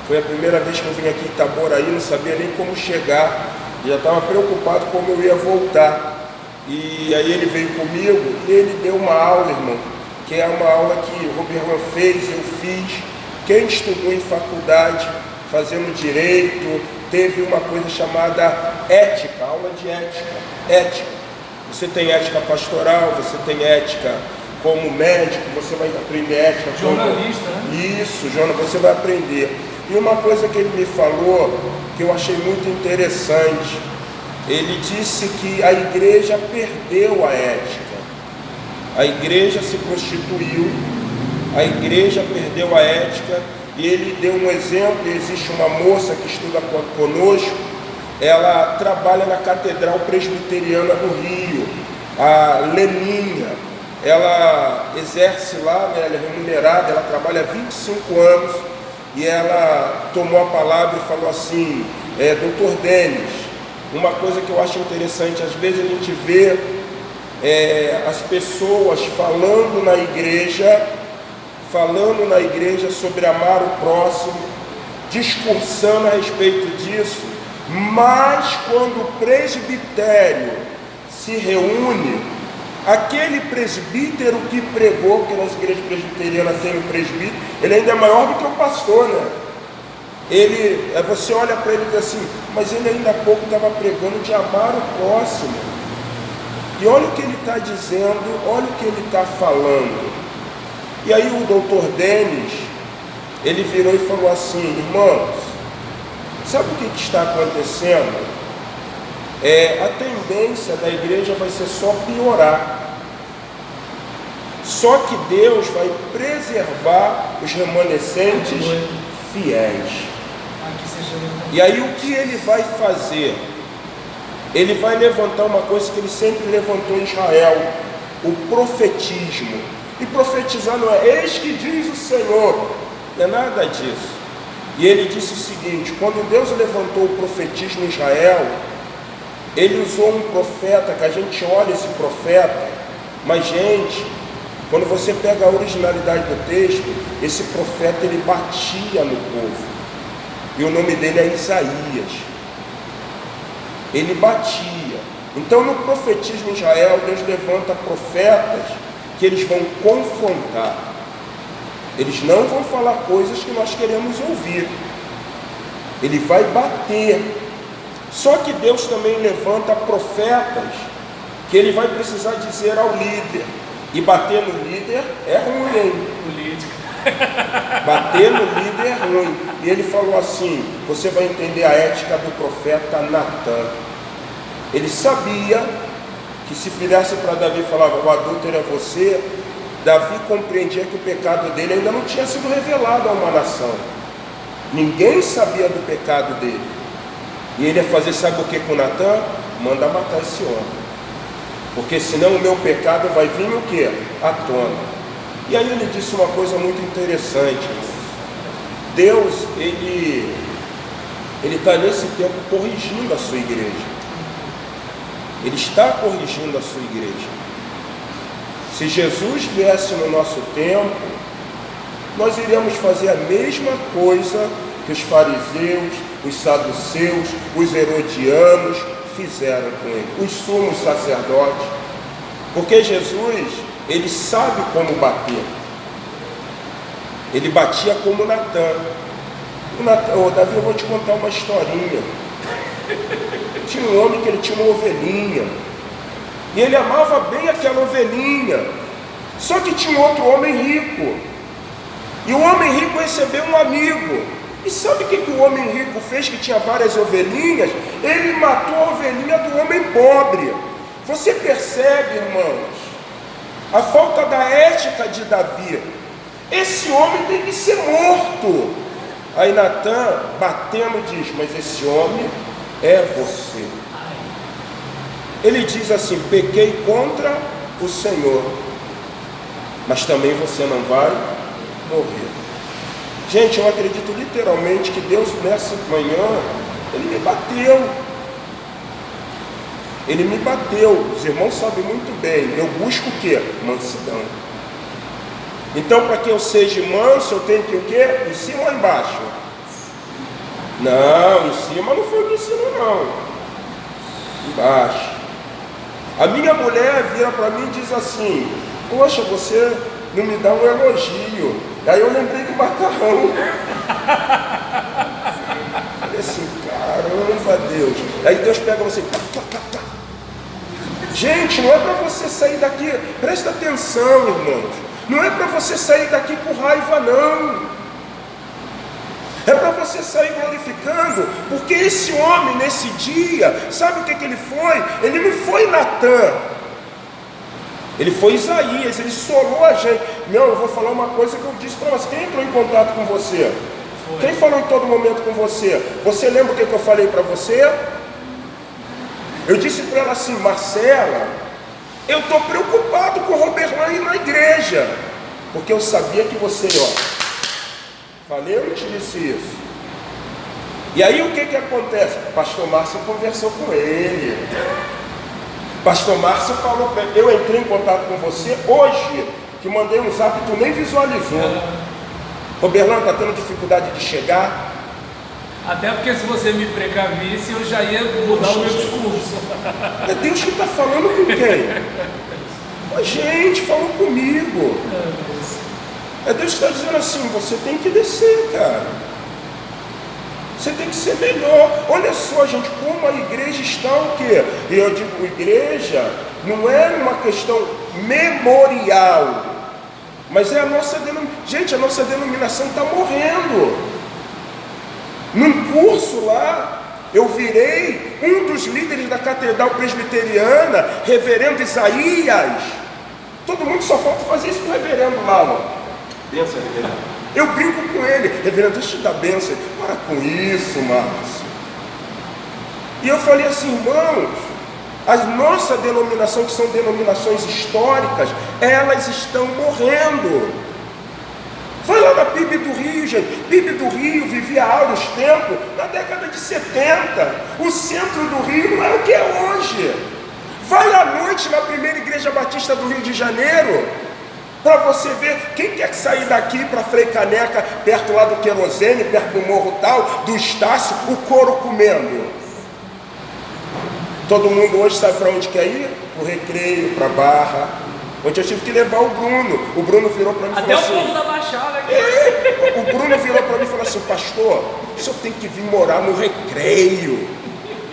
Foi a primeira vez que eu vim aqui em Itaboraí, não sabia nem como chegar. Já estava preocupado como eu ia voltar. E aí ele veio comigo e ele deu uma aula, irmão, que é uma aula que o Roberlan fez, eu fiz. Quem estudou em faculdade, fazendo direito, teve uma coisa chamada ética, aula de ética. Você tem ética pastoral, você tem ética como médico, você vai aprender ética como jornalista, né? Isso, Jonas, você vai aprender. E uma coisa que ele me falou, que eu achei muito interessante, ele disse que a igreja perdeu a ética. A igreja se prostituiu, a igreja perdeu a ética, e ele deu um exemplo. Existe uma moça que estuda conosco, ela trabalha na Catedral Presbiteriana do Rio, a Leninha. Ela exerce lá, né, ela é remunerada, ela trabalha há 25 anos, e ela tomou a palavra e falou assim: Dr. Denis, uma coisa que eu acho interessante, às vezes a gente vê as pessoas falando na igreja sobre amar o próximo, discursando a respeito disso, mas quando o presbitério se reúne, aquele presbítero que pregou, porque nas igrejas presbiterianas tem um presbítero, ele ainda é maior do que o pastor, né? Você olha para ele e diz assim: mas ele ainda há pouco estava pregando de amar o próximo. E olha o que ele está dizendo, olha o que ele está falando. E aí o doutor Denis, ele virou e falou assim: irmãos, sabe o que está acontecendo? A tendência da igreja vai ser só piorar. Só que Deus vai preservar os remanescentes fiéis. E aí o que ele vai fazer? Ele vai levantar uma coisa que ele sempre levantou em Israel: o profetismo. E profetizar não é eis que diz o Senhor, não é nada disso. E ele disse o seguinte: quando Deus levantou o profetismo em Israel, ele usou um profeta, que a gente olha esse profeta, mas gente, quando você pega a originalidade do texto, esse profeta ele batia no povo, e o nome dele é Isaías. Ele batia. Então no profetismo em Israel, Deus levanta profetas que eles vão confrontar. Eles não vão falar coisas que nós queremos ouvir. Ele vai bater. Só que Deus também levanta profetas que ele vai precisar dizer ao líder. E bater no líder é ruim, hein? Política. Bater no líder é ruim. E ele falou assim: você vai entender a ética do profeta Natan. Ele sabia que se virasse para Davi e falava: o adúltero é você, Davi compreendia que o pecado dele ainda não tinha sido revelado a uma nação. Ninguém sabia do pecado dele. E ele ia fazer, sabe o que com Natan? Manda matar esse homem, porque senão o meu pecado vai vir o quê? À tona. E aí ele disse uma coisa muito interessante: Deus, ele está nesse tempo corrigindo a sua igreja. Ele está corrigindo a sua igreja. Se Jesus viesse no nosso tempo, nós iríamos fazer a mesma coisa que os fariseus, os saduceus, os herodianos fizeram com ele, os sumos sacerdotes. Porque Jesus, ele sabe como bater. Ele batia como Natan. Davi, eu vou te contar uma historinha. Tinha um homem que ele tinha uma ovelhinha, e ele amava bem aquela ovelhinha. Só que tinha um outro homem rico, e o homem rico recebeu um amigo. E sabe o que o homem rico fez, que tinha várias ovelhinhas? Ele matou a ovelhinha do homem pobre. Você percebe, irmãos, a falta da ética de Davi? Esse homem tem que ser morto. Aí Natan, batendo, diz: mas esse homem é você. Ele diz assim: pequei contra o Senhor, mas também você não vai morrer. Gente, eu acredito literalmente que Deus nessa manhã, ele me bateu. Ele me bateu. Os irmãos sabem muito bem. Eu busco o quê? Mansidão. Então, para que eu seja manso, eu tenho que o quê? Em cima ou embaixo? Não, em cima não foi o que ensinou, não. Embaixo. A minha mulher vira para mim e diz assim: poxa, você não me dá um elogio. Aí eu lembrei do macarrão. Falei assim: caramba, Deus. Aí Deus pega você, tá, tá, tá, tá. Gente, não é para você sair daqui, presta atenção, irmãos. Não é para você sair daqui por raiva, não. É para você sair glorificando, porque esse homem nesse dia, sabe o que ele foi? Ele não foi Natan. Ele foi Isaías, ele solou a gente. Não, eu vou falar uma coisa que eu disse para você. Quem entrou em contato com você? Foi. Quem falou em todo momento com você? Você lembra o que eu falei para você? Eu disse para ela assim: Marcela, eu estou preocupado com o Roberlan ir na igreja, porque eu sabia que você, falei, eu não te disse isso. E aí o que acontece? Pastor Márcio conversou com ele. Pastor Márcio falou para ele: eu entrei em contato com você hoje, que mandei um zap, tu nem visualizou. Roberlan está tendo dificuldade de chegar. Até porque se você me precavisse, eu já ia mudar o meu discurso. É Deus que está falando com quem? A gente falou comigo. É Deus que está dizendo assim: você tem que descer, cara. Você tem que ser melhor. Olha só, gente, como a igreja está o quê? E eu digo, igreja não é uma questão memorial, mas é a nossa denominação. Gente, a nossa denominação está morrendo. Num curso lá, eu virei um dos líderes da catedral presbiteriana, reverendo Isaías. Todo mundo só falta fazer isso com o reverendo lá, benção, reverendo. Eu brinco com ele: reverendo, deixa eu te dar benção. Para com isso, Márcio. E eu falei assim: irmãos, a nossa denominação, que são denominações históricas, elas estão morrendo. Vai lá na PIB do Rio, gente. PIB do Rio vivia áureos tempos na década de 70. O centro do Rio não é o que é hoje. Vai à noite na primeira igreja batista do Rio de Janeiro, para você ver. Quem quer sair daqui para Frei Caneca, perto lá do Querosene, perto do morro tal, do Estácio, o couro comendo? Todo mundo hoje sabe para onde quer ir? Para o Recreio, para a Barra. Onde eu tive que levar o Bruno. O Bruno virou para mim e falou assim: até o povo da Baixada aqui. O Bruno virou para mim e falou assim: pastor, o senhor tem que vir morar no Recreio.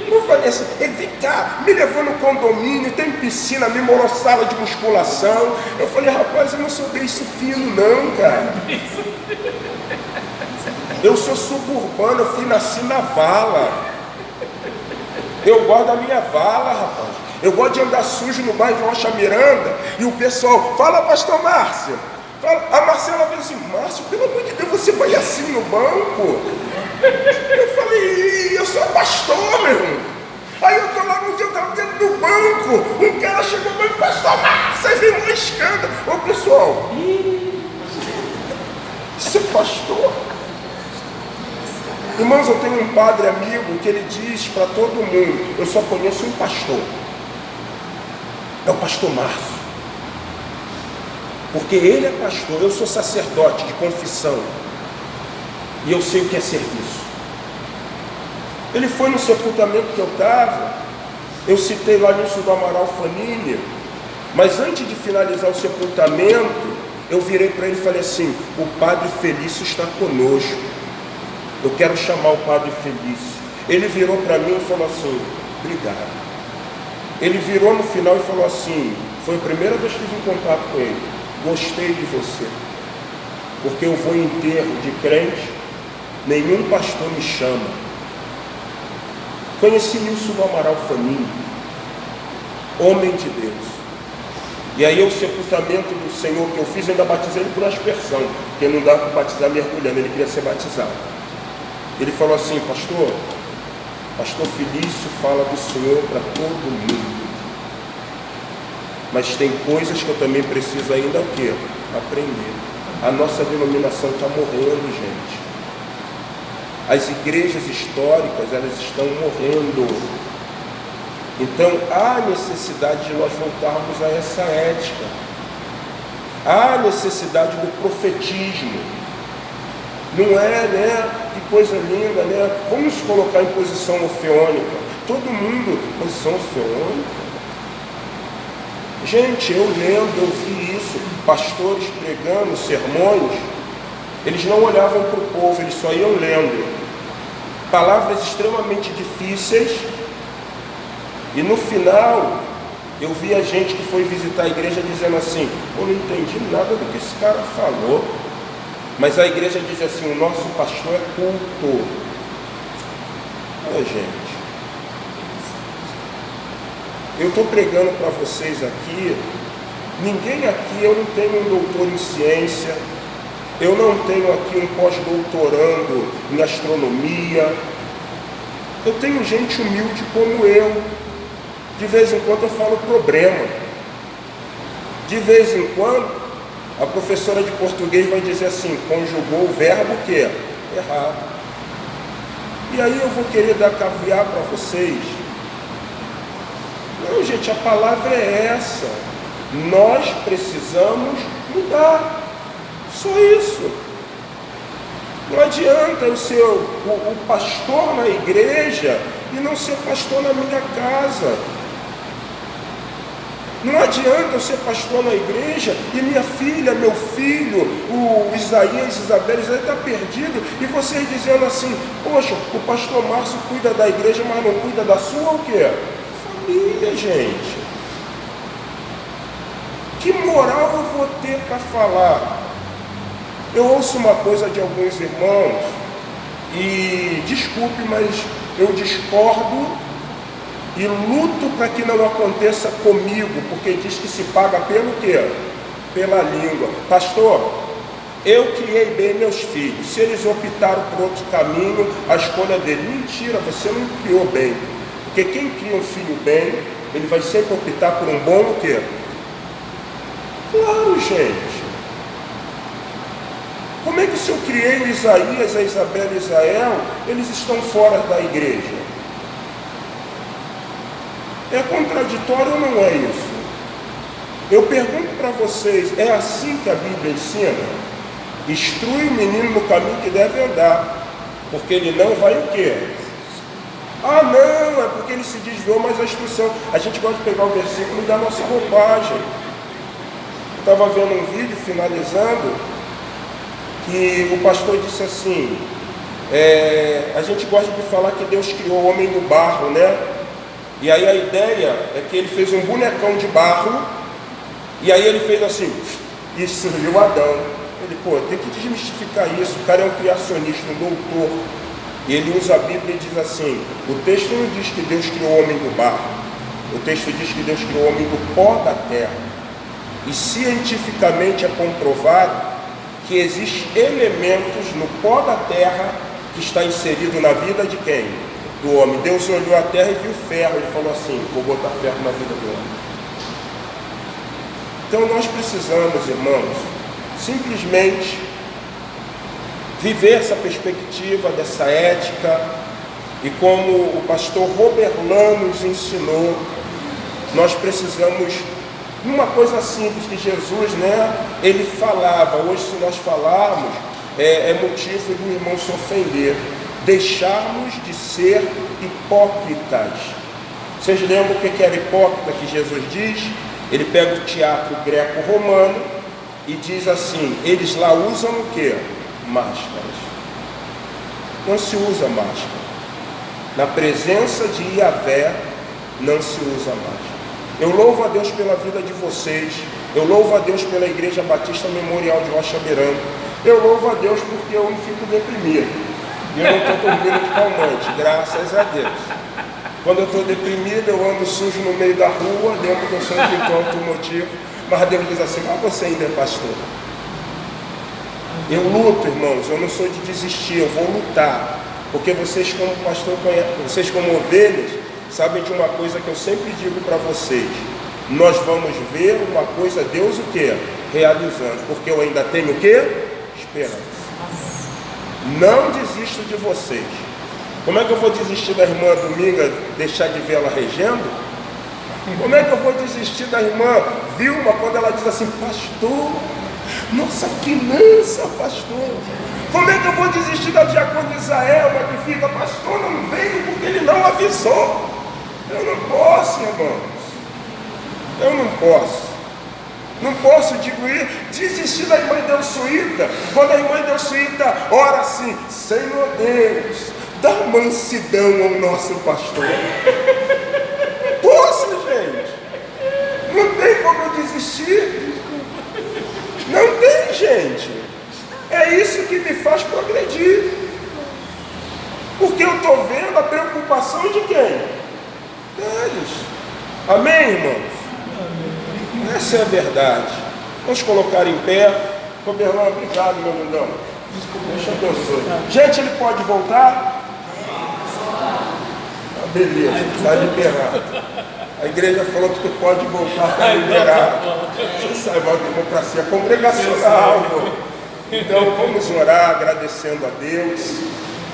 Eu falei assim: ele vem cá, me levou no condomínio, tem piscina, me morou sala de musculação. Eu falei: rapaz, eu não sou beiço fino não, cara. Eu sou suburbano, eu nasci na vala. Eu gosto da minha vala, rapaz. Eu gosto de andar sujo no bairro de Rocha Miranda. E o pessoal fala: pastor Márcio. A Marcela veio assim: Márcio, pelo amor de Deus, você vai assim no banco? Eu falei: eu sou pastor, meu irmão. Aí eu tô lá no dia, eu tava dentro do banco. Um cara chegou e falou: pastor Márcio, aí veio um escândalo. Ô pessoal, isso é pastor? Irmãos, eu tenho um padre amigo que ele diz para todo mundo: eu só conheço um pastor. É o pastor Márcio. Porque ele é pastor, eu sou sacerdote de confissão. E eu sei o que é serviço. Ele foi no sepultamento que eu estava. Eu citei lá nisso do Amaral Fanini. Mas antes de finalizar o sepultamento, eu virei para ele e falei assim: o Padre Felício está conosco. Eu quero chamar o Padre Felício. Ele virou para mim e falou assim: obrigado. Ele virou no final e falou assim: foi a primeira vez que tive contato com ele. Gostei de você. Porque eu vou em enterro de crente, nenhum pastor me chama. Conheci isso no Amaral Fanini, homem de Deus. E aí o sepultamento do Senhor que eu fiz, eu ainda batizei ele por aspersão, porque não dá para batizar mergulhando, ele queria ser batizado. Ele falou assim: pastor Felício fala do Senhor para todo mundo, mas tem coisas que eu também preciso ainda o quê? Aprender. A nossa denominação está morrendo, gente. As igrejas históricas, elas estão morrendo. Então há necessidade de nós voltarmos a essa ética. Há necessidade do profetismo. Não é, né? Que coisa linda, né? Vamos colocar em posição orfeônica. Todo mundo, posição orfeônica. Gente, eu lembro, eu vi isso. Pastores pregando sermões, eles não olhavam para o povo, eles só iam lendo. Palavras extremamente difíceis. E no final, eu vi a gente que foi visitar a igreja dizendo assim: eu não entendi nada do que esse cara falou. Mas a igreja diz assim: o nosso pastor é culto. Olha, gente, eu estou pregando para vocês aqui Ninguém aqui, eu não tenho um doutor em ciência, eu não tenho aqui um pós-doutorando em astronomia. Eu tenho gente humilde como eu. De vez em quando eu falo problema. De vez em quando, a professora de português vai dizer assim, conjugou o verbo o quê? Errado. E aí eu vou querer dar caviar para vocês? Não, gente, a palavra é essa. Nós precisamos mudar. Só isso. Não adianta eu ser o pastor na igreja e não ser pastor na minha casa. Não adianta eu ser pastor na igreja e minha filha, meu filho, o Isaías, Isabel está perdido, e vocês dizendo assim, poxa, o pastor Márcio cuida da igreja, mas não cuida da sua o quê? Família, gente. Que moral eu vou ter para falar? Eu ouço uma coisa de alguns irmãos, e desculpe, mas eu discordo e luto para que não aconteça comigo, porque diz que se paga pelo quê? Pela língua. Pastor, eu criei bem meus filhos, se eles optaram por outro caminho, a escolha dele. Mentira, você não criou bem, porque quem cria um filho bem, ele vai sempre optar por um bom o quê? Claro, gente. Como é que se eu criei o Isaías, a Isabel e o Israel, eles estão fora da igreja? É contraditório ou não é isso? Eu pergunto para vocês, é assim que a Bíblia ensina? Instrui o menino no caminho que deve andar, porque ele não vai o quê? Ah, não, é porque ele se desviou, mas a instrução. A gente pode pegar o versículo da nossa roupagem. Eu estava vendo um vídeo, finalizando, que o pastor disse assim, a gente gosta de falar que Deus criou o homem no barro, né? E aí a ideia é que ele fez um bonecão de barro, e aí ele fez assim, e surgiu Adão. Ele, tem que desmistificar isso, o cara é um criacionista, um doutor. E ele usa a Bíblia e diz assim, o texto não diz que Deus criou o homem do barro, o texto diz que Deus criou o homem do pó da terra. E cientificamente é comprovado que existem elementos no pó da terra que está inserido na vida de quem? Do homem. Deus olhou a terra e viu ferro, ele falou assim, vou botar ferro na vida do homem. Então nós precisamos, irmãos, simplesmente viver essa perspectiva, dessa ética, e como o pastor Roberlan nos ensinou, nós precisamos, uma coisa simples que Jesus, ele falava, hoje se nós falarmos, é motivo do irmão se ofender, deixarmos de ser hipócritas. Vocês lembram o que era hipócrita que Jesus diz? Ele pega o teatro greco-romano e diz assim, eles lá usam o quê? Máscaras. Não se usa máscara. Na presença de Yahvé, não se usa máscara. Eu louvo a Deus pela vida de vocês. Eu louvo a Deus pela Igreja Batista Memorial de Rocha Beirão. Eu louvo a Deus porque eu não fico deprimido. E eu não estou dormindo de calmante, graças a Deus. Quando eu estou deprimido, eu ando sujo no meio da rua, dentro do centro de encontro motivo. Mas Deus diz assim, mas você ainda é pastor. Eu luto, irmãos, eu não sou de desistir, eu vou lutar. Porque vocês como pastor, vocês como ovelhas, sabem de uma coisa que eu sempre digo para vocês. Nós vamos ver uma coisa, Deus o quê? Realizando. Porque eu ainda tenho o quê? Esperança. Não desisto de vocês. Como é que eu vou desistir da irmã Dominga, deixar de ver ela regendo? Como é que eu vou desistir da irmã Vilma quando ela diz assim, pastor, nossa finança, pastor? Como é que eu vou desistir da diacona Isaelma que fica, pastor, não veio porque ele não avisou? Eu não posso, irmãos. Eu não posso. Não posso, desistir da irmã Delsuíta, quando a irmã Delsuíta ora assim, Senhor Deus, dá mansidão ao nosso pastor. Posso, gente? Não tem como eu desistir. Não tem, gente. É isso que me faz progredir. Porque eu estou vendo a preocupação de quem? Deles. Amém, irmãos? Essa é a verdade. Vamos colocar em pé. Roberlan, obrigado, meu lindão. Deus te abençoe. Gente, ele pode voltar? Beleza, está liberado. A igreja falou que tu pode voltar, está liberado. Você sabe, uma democracia congregacional. Então vamos orar agradecendo a Deus,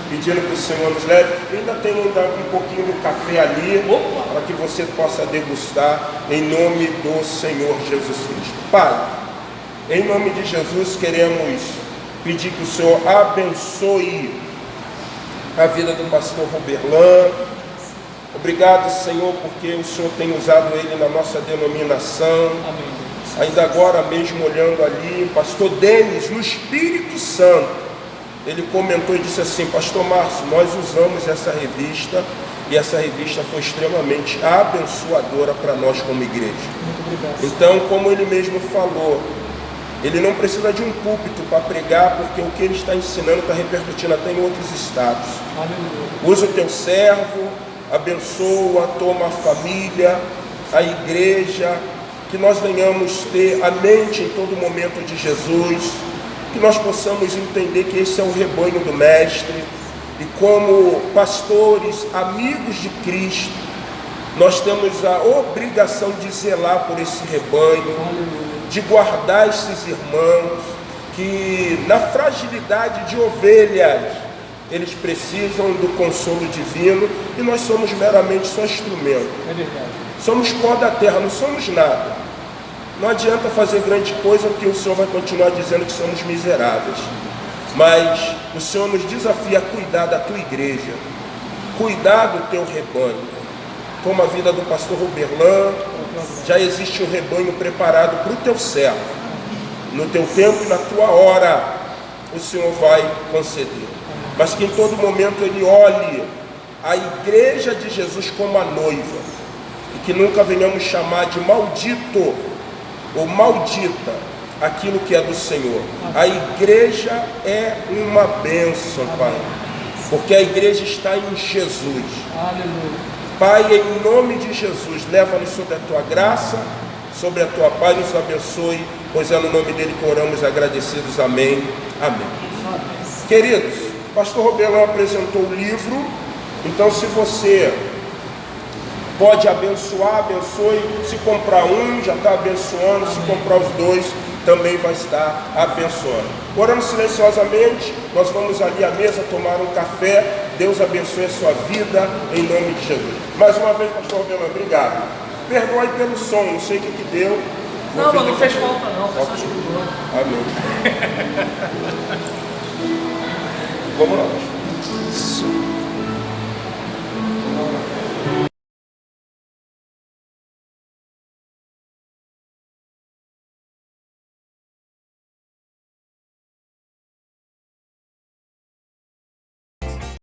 pedindo que o Senhor nos leve. Ainda tem um pouquinho do café ali, para que você possa degustar em nome do Senhor Jesus Cristo. Pai, em nome de Jesus queremos pedir que o Senhor abençoe a vida do pastor Roberlan. Obrigado, Senhor, porque o Senhor tem usado ele na nossa denominação. Amém. Ainda agora mesmo olhando ali, pastor Denis, no Espírito Santo, ele comentou e disse assim: pastor Márcio, nós usamos essa revista e essa revista foi extremamente abençoadora para nós como igreja. Muito obrigado. Então, como ele mesmo falou, ele não precisa de um púlpito para pregar, porque o que ele está ensinando está repercutindo até em outros estados. Aleluia. Usa o teu servo, abençoa, toma a família, a igreja, que nós venhamos ter a mente em todo momento de Jesus, que nós possamos entender que esse é o rebanho do Mestre, e como pastores, amigos de Cristo, nós temos a obrigação de zelar por esse rebanho, de guardar esses irmãos, que na fragilidade de ovelhas, eles precisam do consolo divino, e nós somos meramente só instrumento. É verdade. Somos pó da terra, não somos nada. Não adianta fazer grande coisa, porque o Senhor vai continuar dizendo que somos miseráveis. Mas o Senhor nos desafia a cuidar da tua igreja, cuidar do teu rebanho. Como a vida do pastor Roberlan, já existe um rebanho preparado para o teu servo. No teu tempo e na tua hora, o Senhor vai conceder. Mas que em todo momento ele olhe a igreja de Jesus como a noiva, e que nunca venhamos chamar de maldito ou maldita aquilo que é do Senhor. A igreja é uma bênção, Pai, porque a igreja está em Jesus. Aleluia. Pai, em nome de Jesus, leva-nos sobre a tua graça, sobre a tua paz, nos abençoe, pois é no nome dele que oramos agradecidos. Amém. Amém. Queridos, o pastor Roberlan apresentou o livro, então se você pode abençoar, abençoe. Se comprar um, já está abençoando. Se comprar os dois, também vai estar abençoando. Orando silenciosamente, nós vamos ali à mesa tomar um café. Deus abençoe a sua vida, em nome de Jesus. Mais uma vez, pastor Roberlan, obrigado. Perdoe pelo som, não sei o que deu. Não, mas não fez falta não, foi só escutou. Amém.